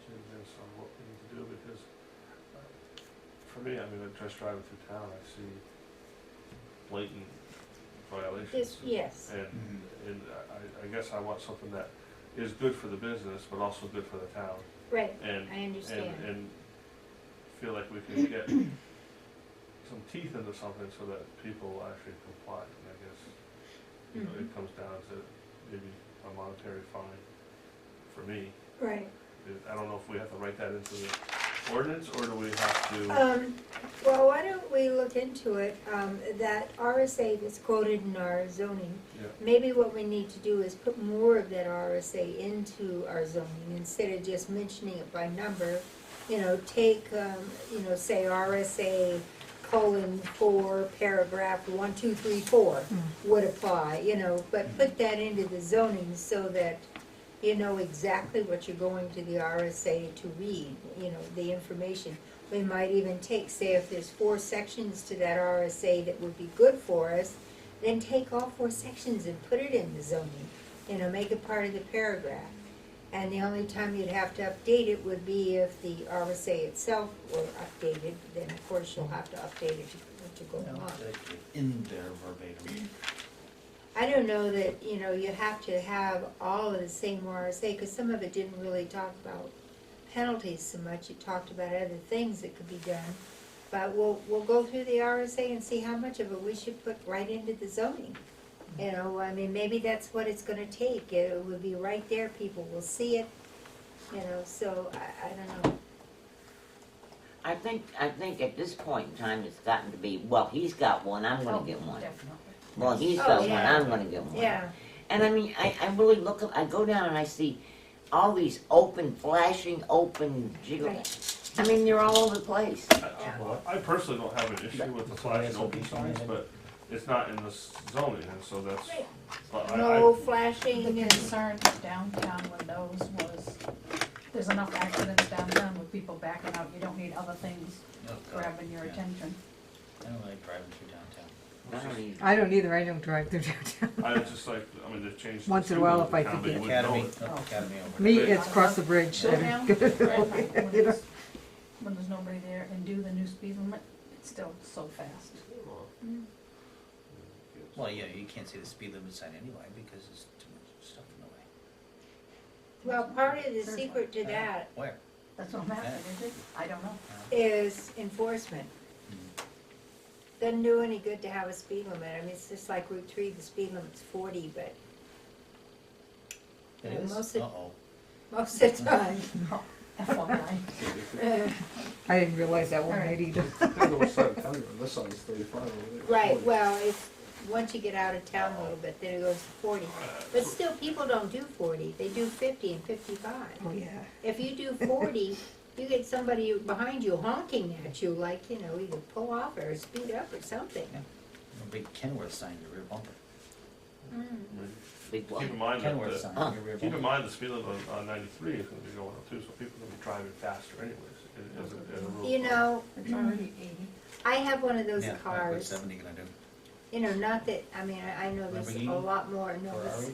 convinced on what we need to do, because for me, I mean, just driving through town, I see blatant violations. Yes. And I guess I want something that is good for the business, but also good for the town. Right, And, I understand. and feel like we can get some teeth into something so that people actually comply. And I guess, you know, it comes down to maybe a monetary fine for me. Right. I don't know if we have to write that into the ordinance, or do we have to? Well, why don't we look into it, that RSA that's quoted in our zoning, Yeah. maybe what we need to do is put more of that RSA into our zoning, instead of just mentioning it by number. You know, take, you know, say RSA : 4, paragraph 1, 2, 3, 4 would apply, you know, but put that into the zoning so that you know exactly what you're going to the RSA to read, you know, the information. We might even take, say if there's 4 sections to that RSA that would be good for us, then take all 4 sections and put it in the zoning, you know, make it part of the paragraph. And the only time you'd have to update it would be if the RSA itself were updated, then of course you'll have to update it to go No, along. in there verbatim. I don't know that, you know, you have to have all of the same RSA, because some of it didn't really talk about penalties so much, it talked about other things that could be done. But we'll go through the RSA and see how much of it we should put right into the zoning. You know, I mean, maybe that's what it's gonna take, it would be right there, people will see it, you know, so I don't know. I think at this point in time, it's gotten to be, well, he's got one, I'm gonna Oh, get one. Definitely. Well, he's Oh, got one, yeah. I'm gonna get one. Yeah, And I mean, I really look, I go down and I see all these open, flashing, open jiggle. Right. I mean, they're all over the place. I personally don't have an issue with the flashing open signs, but it's not in the zoning, and so that's, Right. but no The flashing and, concern downtown with those was, there's enough accidents downtown with people backing out, you don't need other things Oh, God. grabbing your Yeah. attention. I don't like driving through downtown. I don't either, I don't drive through downtown. I just like, I mean, they've changed. the Once in a speed while limit if I in town, but you forget. wouldn't know Academy, it. oh, Academy over. Me, Right. it's cross the bridge. Go I down, don't- right, when there's, when there's nobody there and do the new speed limit, it's still so fast. Well, yeah, you can't see the speed limit sign anyway, because there's too much stuff in the way. well, part of the There's secret to that Where? That's what I'm asking, is it? I don't know. is enforcement. Doesn't do any good to have a speed limit, I mean, it's just like Route 3, the speed limit's 40, but It Yeah, is? most of- Uh-oh. most of the time. FYI. I didn't realize that one night either. This side is 35 over there. Right, well, it's, once you get out of town a little bit, then it goes to 40. But still, people don't do 40, they do 50 and 55. Oh, yeah. If you do 40, you get somebody behind you honking at you, like, you know, either pull off or speed up or something. A big Kenworth sign in the rear bumper. Mm. Big what? keep in mind Kenworth that, sign, Huh. your rear keep in bumper. mind the speed limit on 93 is gonna be going up too, so people are gonna be driving faster anyways, as a rule. You know, It's already 80. I have one of those Yeah, what's cars, 70 gonna do? you know, not that, I mean, I know there's a Lamborghini? lot more, no, Ferrari?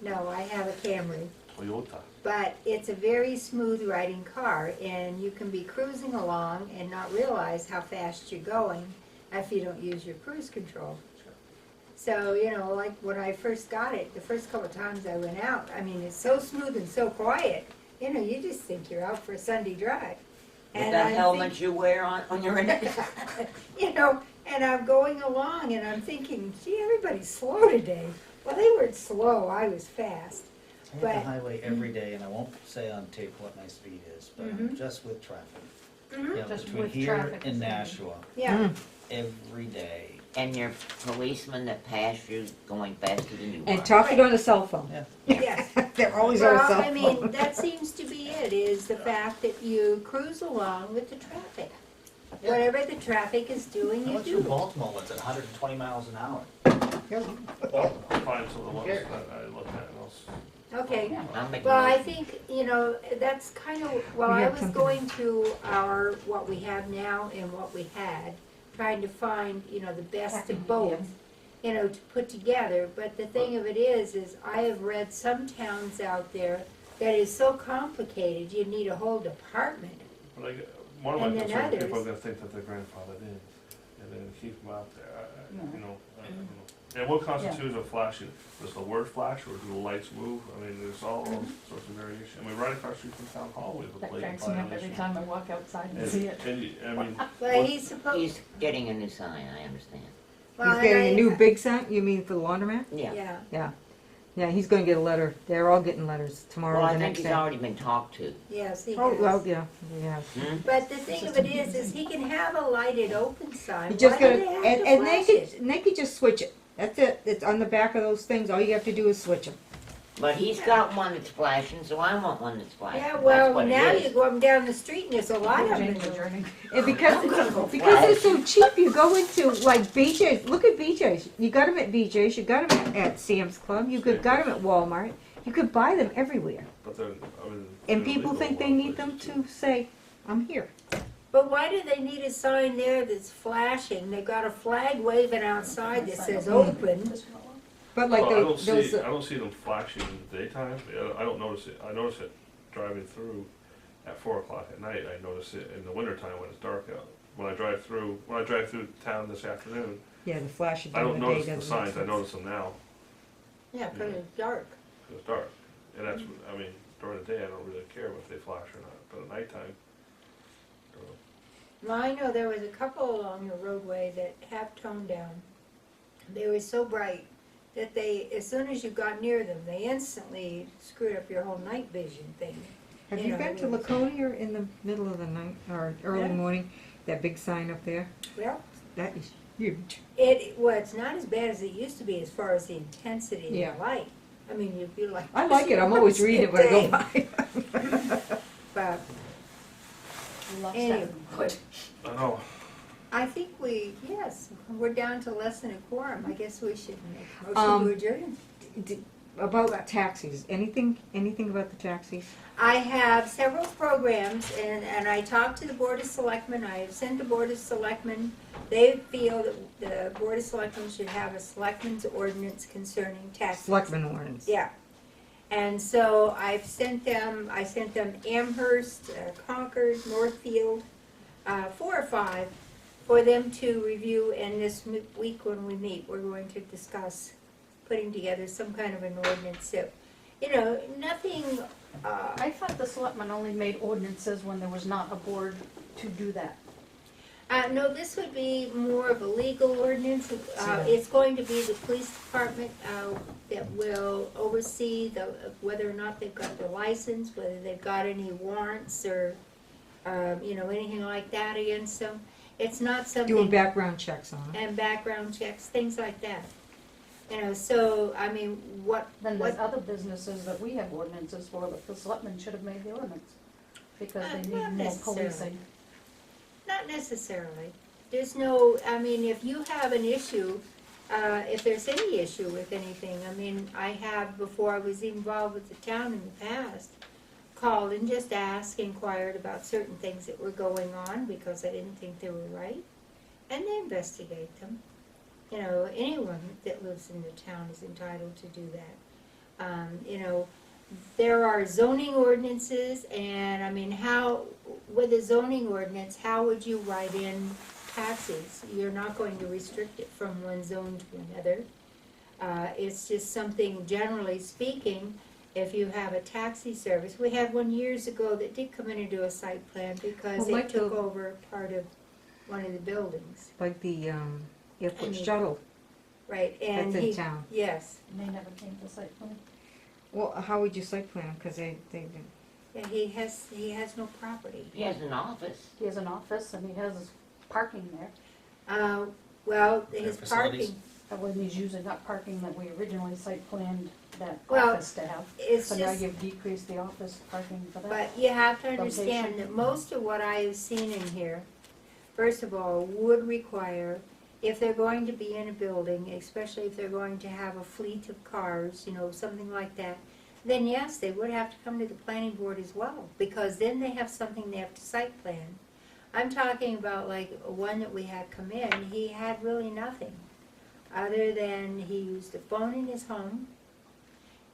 no, I have a Camry. Toyota. But it's a very smooth riding car, and you can be cruising along and not realize how fast you're going if you don't use your cruise control. So, you know, like when I first got it, the first couple of times I went out, I mean, it's so smooth and so quiet, you know, you just think you're out for a Sunday drive. With And that I'm helmet you wear on your neck? you know, and I'm going along and I'm thinking, gee, everybody's slow today. Well, they weren't slow, I was fast. I hit But- the highway every day, and I won't say on tape what my speed is, but I'm Mhm. just with traffic. Mhm. Yeah, Just between with here traffic and is- Nashua, Yeah, every day. And your policeman that passed you going faster than you And are. talking on a cell phone. Yeah. yes. They're always on a Well, cell I phone. mean, that seems to be it, is the fact that you cruise along with the traffic. Yeah. Whatever the traffic is doing, I you went through do. Baltimore once at 120 miles an hour. I'll find some of the ones that I looked at and I'll Okay. I'll make a Well, I motion. think, you know, that's kind of, while We I have was something. going through our, what we have now and what we had, trying to find, you know, the best of both, you know, to put together. But the thing of it is I have read some towns out there that is so complicated, you need a whole department. But one of my And then concerns, people are others. gonna think that they're grandfathered in, and then keep them out there, No. you know, I don't know. And what constitutes a flashing, does the word flash, or do the lights move? I mean, there's all sorts of variation. I mean, right across the street from town hall, we have a That blatant cracks me up every violation. time I walk outside and see it. And I mean, But what- he's supposed, He's getting a new sign, I understand. well, He's getting a and new big sign, you mean for the laundromat? Yeah. Yeah, Yeah, he's gonna get a letter. They're all getting letters tomorrow Well, or I the think next he's day. already been talked to. yes, he Oh, well, has. yeah, yeah. Hmm? But the thing of it is he can have a lighted open sign. You just Why gotta, do they have and, to and they flash it? could, and they could just switch it. That's it. It's on the back of those things. All you have to do is switch them. But he's got one that's flashing, so I want one that's flashing. Yeah, That's well, what it now is. you go up and down the street and there's a lot of them. Change the journey. And because I'm gonna go because they're so flash. cheap, you go into like BJ's. Look at BJ's. You got them at BJ's. You got them at Sam's Club. You could got them at Walmart. You could buy them everywhere. but they're, I mean. And they're people illegal think in a they lot of need them places, to say, "I'm here." But why do they need a sign there that's flashing? They've got a flag waving outside that says open. But like Well, I don't those, see, I don't see them flashing in the daytime. I don't notice it. I notice it driving through at 4 o'clock at night. I notice it in the wintertime when it's dark out. When I drive through town this afternoon, yeah, the flashes I during don't the day notice the doesn't signs. make I sense. notice them now Yeah, because it's dark. 'cause it's dark. And that's, I mean, during the day, I don't really care if they flash or not, but at nighttime, I don't know. Well, I know there was a couple along the roadway that have toned down. They were so bright that they, as soon as you got near them, they instantly screwed up your whole night vision thing. Have you you know, been to it was- Laconia in the middle of the night or early Yeah. morning? That big sign up there? Well, That is huge. well, it's not as bad as it used to be as far as the intensity of Yeah. the light. I mean, you'd be like. I like it. I'm always reading it when I go by. But Love anyway, that. I know. I think yes, we're down to less than a quorum. I guess we should make a Um, motion to adjourn. About taxis. Anything about the taxis? I have several programs, and I talked to the Board of Selectmen. I have sent the Board of Selectmen. They feel that the Board of Selectmen should have a selectmen's ordinance concerning taxes. Selectmen ordinance. Yeah. And so I sent them Amherst, Concord, Northfield, 4 or 5, for them to review. And this week when we meet, we're going to discuss putting together some kind of an ordinance that, nothing, I thought the selectmen only made ordinances when there was not a board to do that. no, this would be more of a legal ordinance. It's going to be the police department that will oversee whether or not they've got the license, whether they've got any warrants or, anything like that against them. It's not something. Doing background checks on it. And background checks, things like that. So, I mean, what. Then there's other businesses that we have ordinances for, but the selectmen should have made the ordinance, because they Not need more necessarily. policing. Not necessarily. There's no, I mean, if you have an issue if there's any issue with anything. I mean, I have, before I was involved with the town in the past, called and just asked, inquired about certain things that were going on because I didn't think they were right, and they investigate them. You know, anyone that lives in the town is entitled to do that. You know, there are zoning ordinances, and I mean, how, with a zoning ordinance, how would you write in taxis? You're not going to restrict it from one zone to another. It's just something, generally speaking, if you have a taxi service. We had one years ago that did come in and do a site plan because Well, like it took the- over part of one of the buildings. Like the airport And you- shuttle Right, and that's in he, town. yes, And they never came to site plan. Well, how would you site plan? Because they didn't. yeah, he has no property. He has an office. He has an office and he has his parking there. Well, Their his facilities? parking, But when he's using that parking that we originally site planned that Well, office to have. it's So now just, you've decreased the office parking for that. but you have to understand Location. that most of what I have seen in here, first of all, would require, if they're going to be in a building, especially if they're going to have a fleet of cars, you know, something like that, then yes, they would have to come to the planning board as well, because then they have something they have to site plan. I'm talking about like one that we had come in, he had really nothing, other than he used a phone in his home,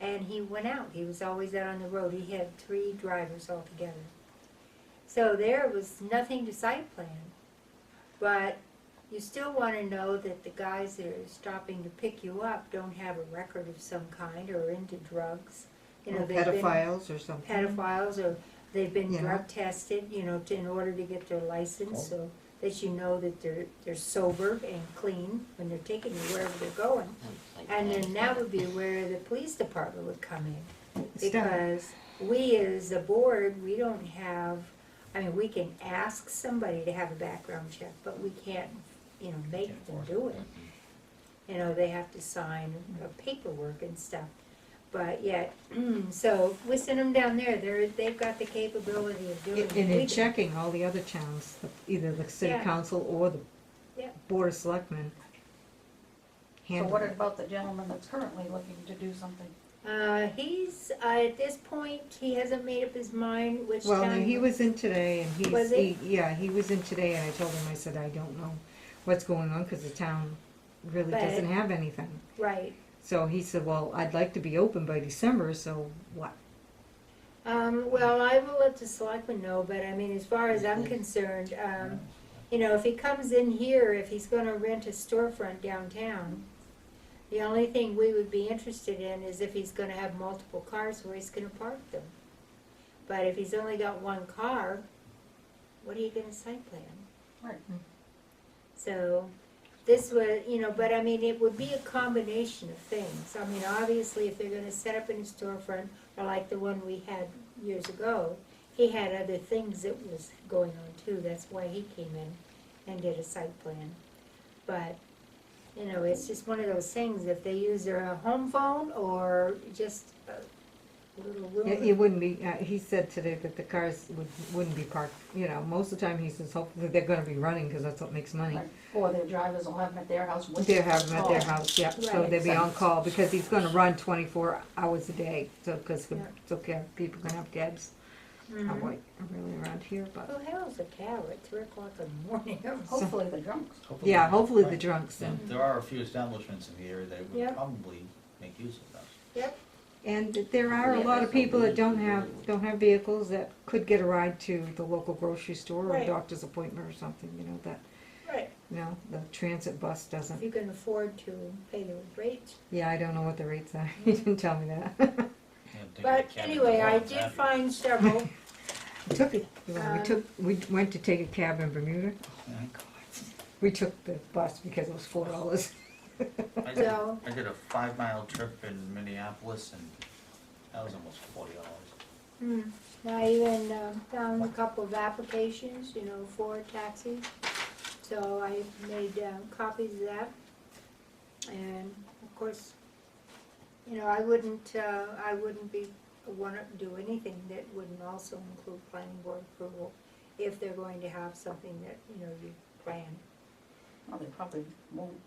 and he went out. He was always out on the road. He had 3 drivers altogether. So there was nothing to site plan. But you still want to know that the guys that are stopping to pick you up don't have a record of some kind or are into drugs. You know, Or they've been pedophiles or something. pedophiles, or they've been Yeah. drug tested, you know, in order to get their license, so that you know that they're sober and clean when they're taking you wherever they're going. And then that would be where the police department would come in, because we as a board, we don't have, I mean, we can ask somebody to have a background check, but we can't, you know, make them do it. You know, they have to sign paperwork and stuff. But yet, so we send them down there, they've got the capability of doing it. And We in can- checking all the other towns, either the city Yeah. council or the Yeah. board of selectmen. So handle what it. about the gentleman that's currently looking to do something? He's, at this point, he hasn't made up his mind which Well, town. he was in today, and Was he? yeah, he was in today, and I told him, I said, I don't know what's going on, because the town really But- doesn't have anything. Right. So he said, well, I'd like to be open by December, so what? Well, I will let the selectmen know, but I mean, as far as I'm concerned, you know, if he comes in here, if he's gonna rent a storefront downtown, the only thing we would be interested in is if he's gonna have multiple cars where he's gonna park them. But if he's only got one car, what are you gonna site plan? Right. So, this would, you know, but I mean, it would be a combination of things. I mean, obviously, if they're gonna set up in a storefront, or like the one we had years ago, he had other things that was going on too, that's why he came in and did a site plan. But, you know, it's just one of those things, if they use their home phone or just a little It room. wouldn't be, he said today that the cars wouldn't be parked, you know, most of the time he says, hopefully they're gonna be running, because that's what makes money. Right. Or their drivers will have them at their house. with They'll have them at their call. house, yeah, so Right. they'll be on call, because he's gonna run 24 hours a day, so, because Yeah. it's okay, people can have cabs. Mhm. Are really around here, but, Who hell's a cow at 3 o'clock in the morning? Hopefully the drunks. yeah, hopefully the Right. drunks Yeah, then. there are a few establishments in the area that Yeah. would probably make use of that. Yep, And there are a lot of people that don't have vehicles that could get a ride to the local grocery store or a Right. doctor's appointment or something, you know, that, right. you know, the transit bus If doesn't. you can afford to pay the rate. Yeah, I don't know what the rates are, he didn't tell me that. Yeah, take But a cab anyway, and I go did on find several. We took it, we went to take a cab in Bermuda, Yeah. we took the bus because it was $4. I did, So- I did a 5-mile trip in Minneapolis, and that was almost $40. I even found a couple of applications, you know, for taxis. So I made copies of that. And of course, you know, I wouldn't want to do anything that wouldn't also include planning board approval if they're going to have something that, you know, you plan. Well, they probably won't.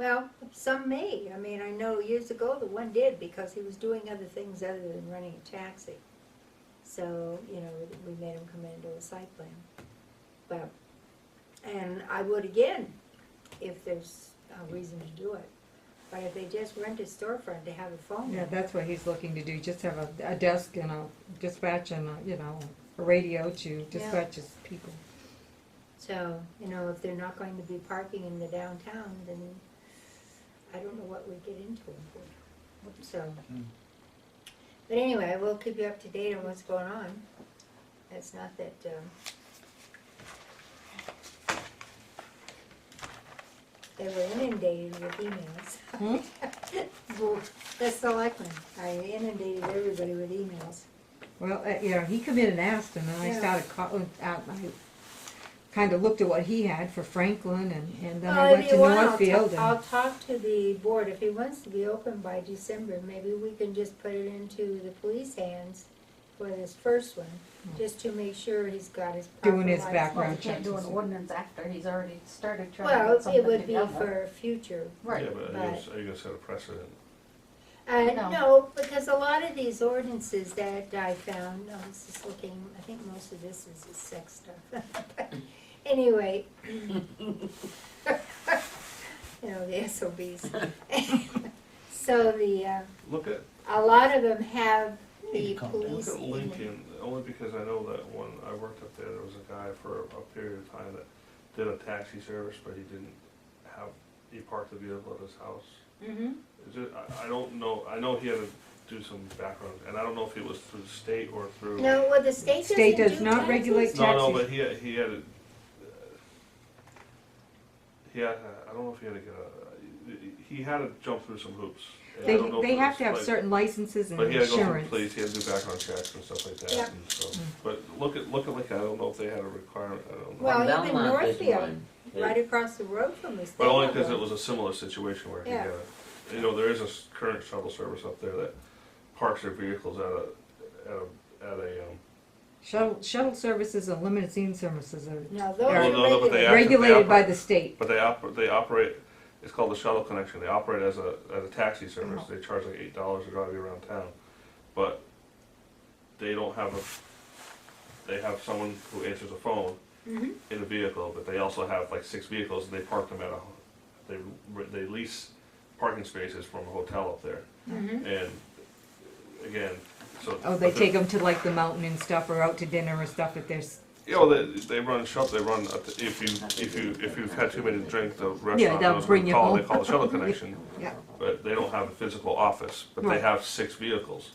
Well, some may. I mean, I know years ago the one did because he was doing other things other than running a taxi. So, you know, we made him come in and do a site plan. But, and I would again, if there's a reason to do it. But if they just rent a storefront to have a phone. Yeah, that's what he's looking to do, just have a desk and a dispatch and a radio to dispatch his people. So, you know, if they're not going to be parking in the downtown, then I don't know what we get into them for. So, but anyway, we'll keep you up to date on what's going on. It's not that, they were inundated with emails. Well, the selectmen, I inundated everybody with emails. Well, he come in and asked, and then I Yeah. started calling out. I kind of looked at what he had for Franklin, and then Well, I went if to you want, Northfield. I'll talk to the board. If he wants to be open by December, maybe we can just put it into the police hands for this first one, just to make sure he's got his proper Doing his license. Well, background you can't checks do and an stuff. ordinance after he's already started trying to Well, get it something would be together. for future. Right. Yeah, but But- are you gonna set a precedent? No. No, because a lot of these ordinances that I found, I was just looking, I think most of this is the sex stuff. But anyway, you know, the SOBs. So Look at, a lot of them have the You calm down. police. look at in Lincoln, only because I know that when I worked up there was a guy for a period of time that did a taxi service, but he parked the vehicle at his house. Mhm. Is it, I don't know, I know he had to do some background, and I don't know if it was through the state or through. No, well, the state doesn't State does do not taxes. regulate No, taxis. but he had, I don't know if he had to get he had to jump through some hoops. And I don't know if They it have was to have like- certain licenses and But he had to go through insurance. police, he had to do background checks and stuff like that, Yeah. and so, but look at like, I don't know if they had a requirement, I don't know. Well, Well, even Belmont is Northfield, one. right across the road from us. But they only have because it one. was a similar situation where he Yeah. had, there is a current shuttle service up there that parks their vehicles at a Shuttle services and limousine services are No, those Well, are no, but they regulated. regulated by operate- the state. But they operate, it's called the shuttle connection, they operate as a taxi service, Uh-huh. they charge like $8 to drive you around town. But they don't have they have someone who answers a phone Mhm. in the vehicle, but they also have like 6 vehicles, and they park them at they lease parking spaces from a hotel up there. Mhm. And again, so. Oh, they but take them to like the mountain and stuff, or out to dinner or stuff if there's, Yeah, well, they run if you've had too many to drink, the restaurant they'll knows bring what you to call, home. they call the shuttle connection. yeah. But they don't have a physical office, but they Right. have 6 vehicles,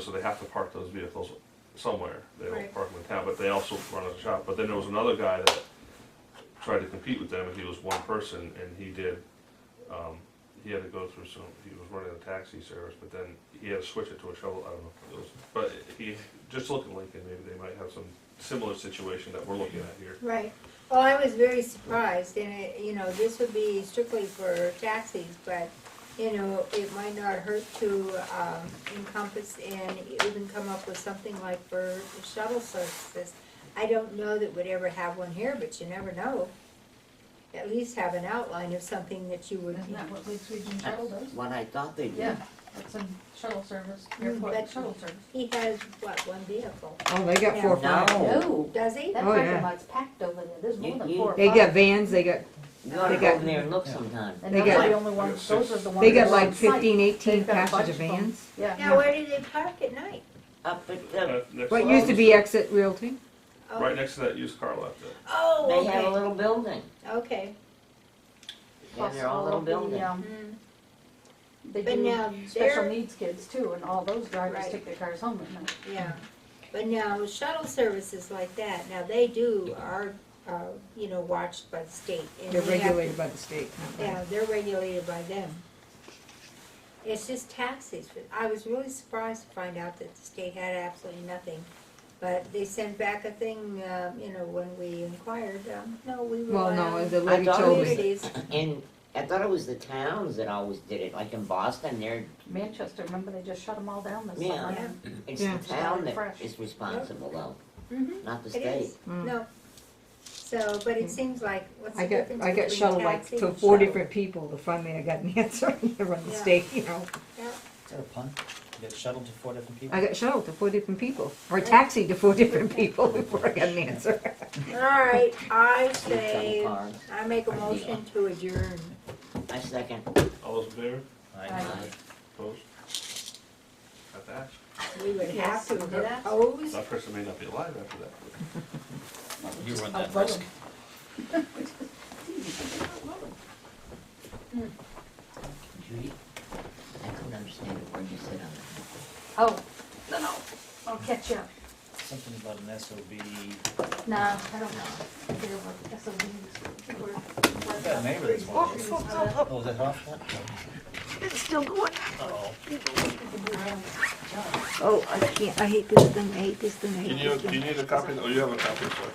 so they have to park those vehicles somewhere. They don't Right. park them in town, but they also run a shop. But then there was another guy that tried to compete with them, and he was one person, and he had to go through he was running a taxi service, but then he had to switch it to a shuttle, I don't know. But just look at Lincoln, maybe they might have some similar situation that we're looking at here. Right. Well, I was very surprised, and this would be strictly for taxis, but, it might not hurt to encompass and even come up with something like for shuttle services. I don't know that we'd ever have one here, but you never know. At least have an outline of something that you would. Isn't that what Lakes Region Shuttle does? What I thought they did. Yeah, it's a shuttle service, Mm, airport but- shuttle service. He has, one vehicle? Oh, they got 4 or 5. No, Does he? That Oh, parking yeah. lot's packed over there, there's more than You- 4 or 5. They got vans, they got you ought to They go got- over there and look sometime. And they those got- are the only ones, those are the ones. they got that are like on site. 15, 18 They've got a passenger bunch of them. vans. Yeah. Now, where do they park at night? Up at the, Next What to- used to be Exit Realty. Oh. Right next to that used car lot there. Oh, they have a okay. little building. Okay. They have Plus their own all little of the, building. Mm. They But now do special they're- needs kids too, and all those drivers Right. take their cars home at night. Yeah, but now shuttle services like that, now they are, watched by the state. And They're we have to- regulated by the state. not by- Yeah, they're regulated by them. It's just taxis. I was really surprised to find out that the state had absolutely nothing. But they sent back a thing, when we inquired, no, we Well, rely no, on the lady thought it told was- me. communities. And I thought it was the towns that always did it, like in Boston, Manchester, remember they just shut them all down this Yeah. summer? Yeah. it's Yeah. the town that Fresh. is responsible though, Mhm. not the It state. is, Mm. no. So, but it seems like, what's the I difference got between shuttled like taxi to and 4 shuttle? different people, to finally I got an answer around the Yeah. state, you know. Yeah. Is that a pun? You get shuttled to 4 different people? I got shuttled to 4 different people, or taxied to 4 different people before I got an answer. All right, I Two shuttle say, cars. I make a motion to adjourn. I second. All those in favor? Aye. Opposed? Got that? We would have Yes, to we did that. oppose. That person may not be alive after that. You run I'll that vote risk. him. Judy, I couldn't understand a word you said on that. Oh, no, I'll catch up. Something about an SOB. No, I don't know. I forget about the SOBs. I've got a neighbor that's one of those. Oh, is that off yet? It's still going. Uh-oh. Oh, I can't, I hate this thing, I hate this thing, I hate Do this you thing. need a copy? Oh, you have a copy, sorry.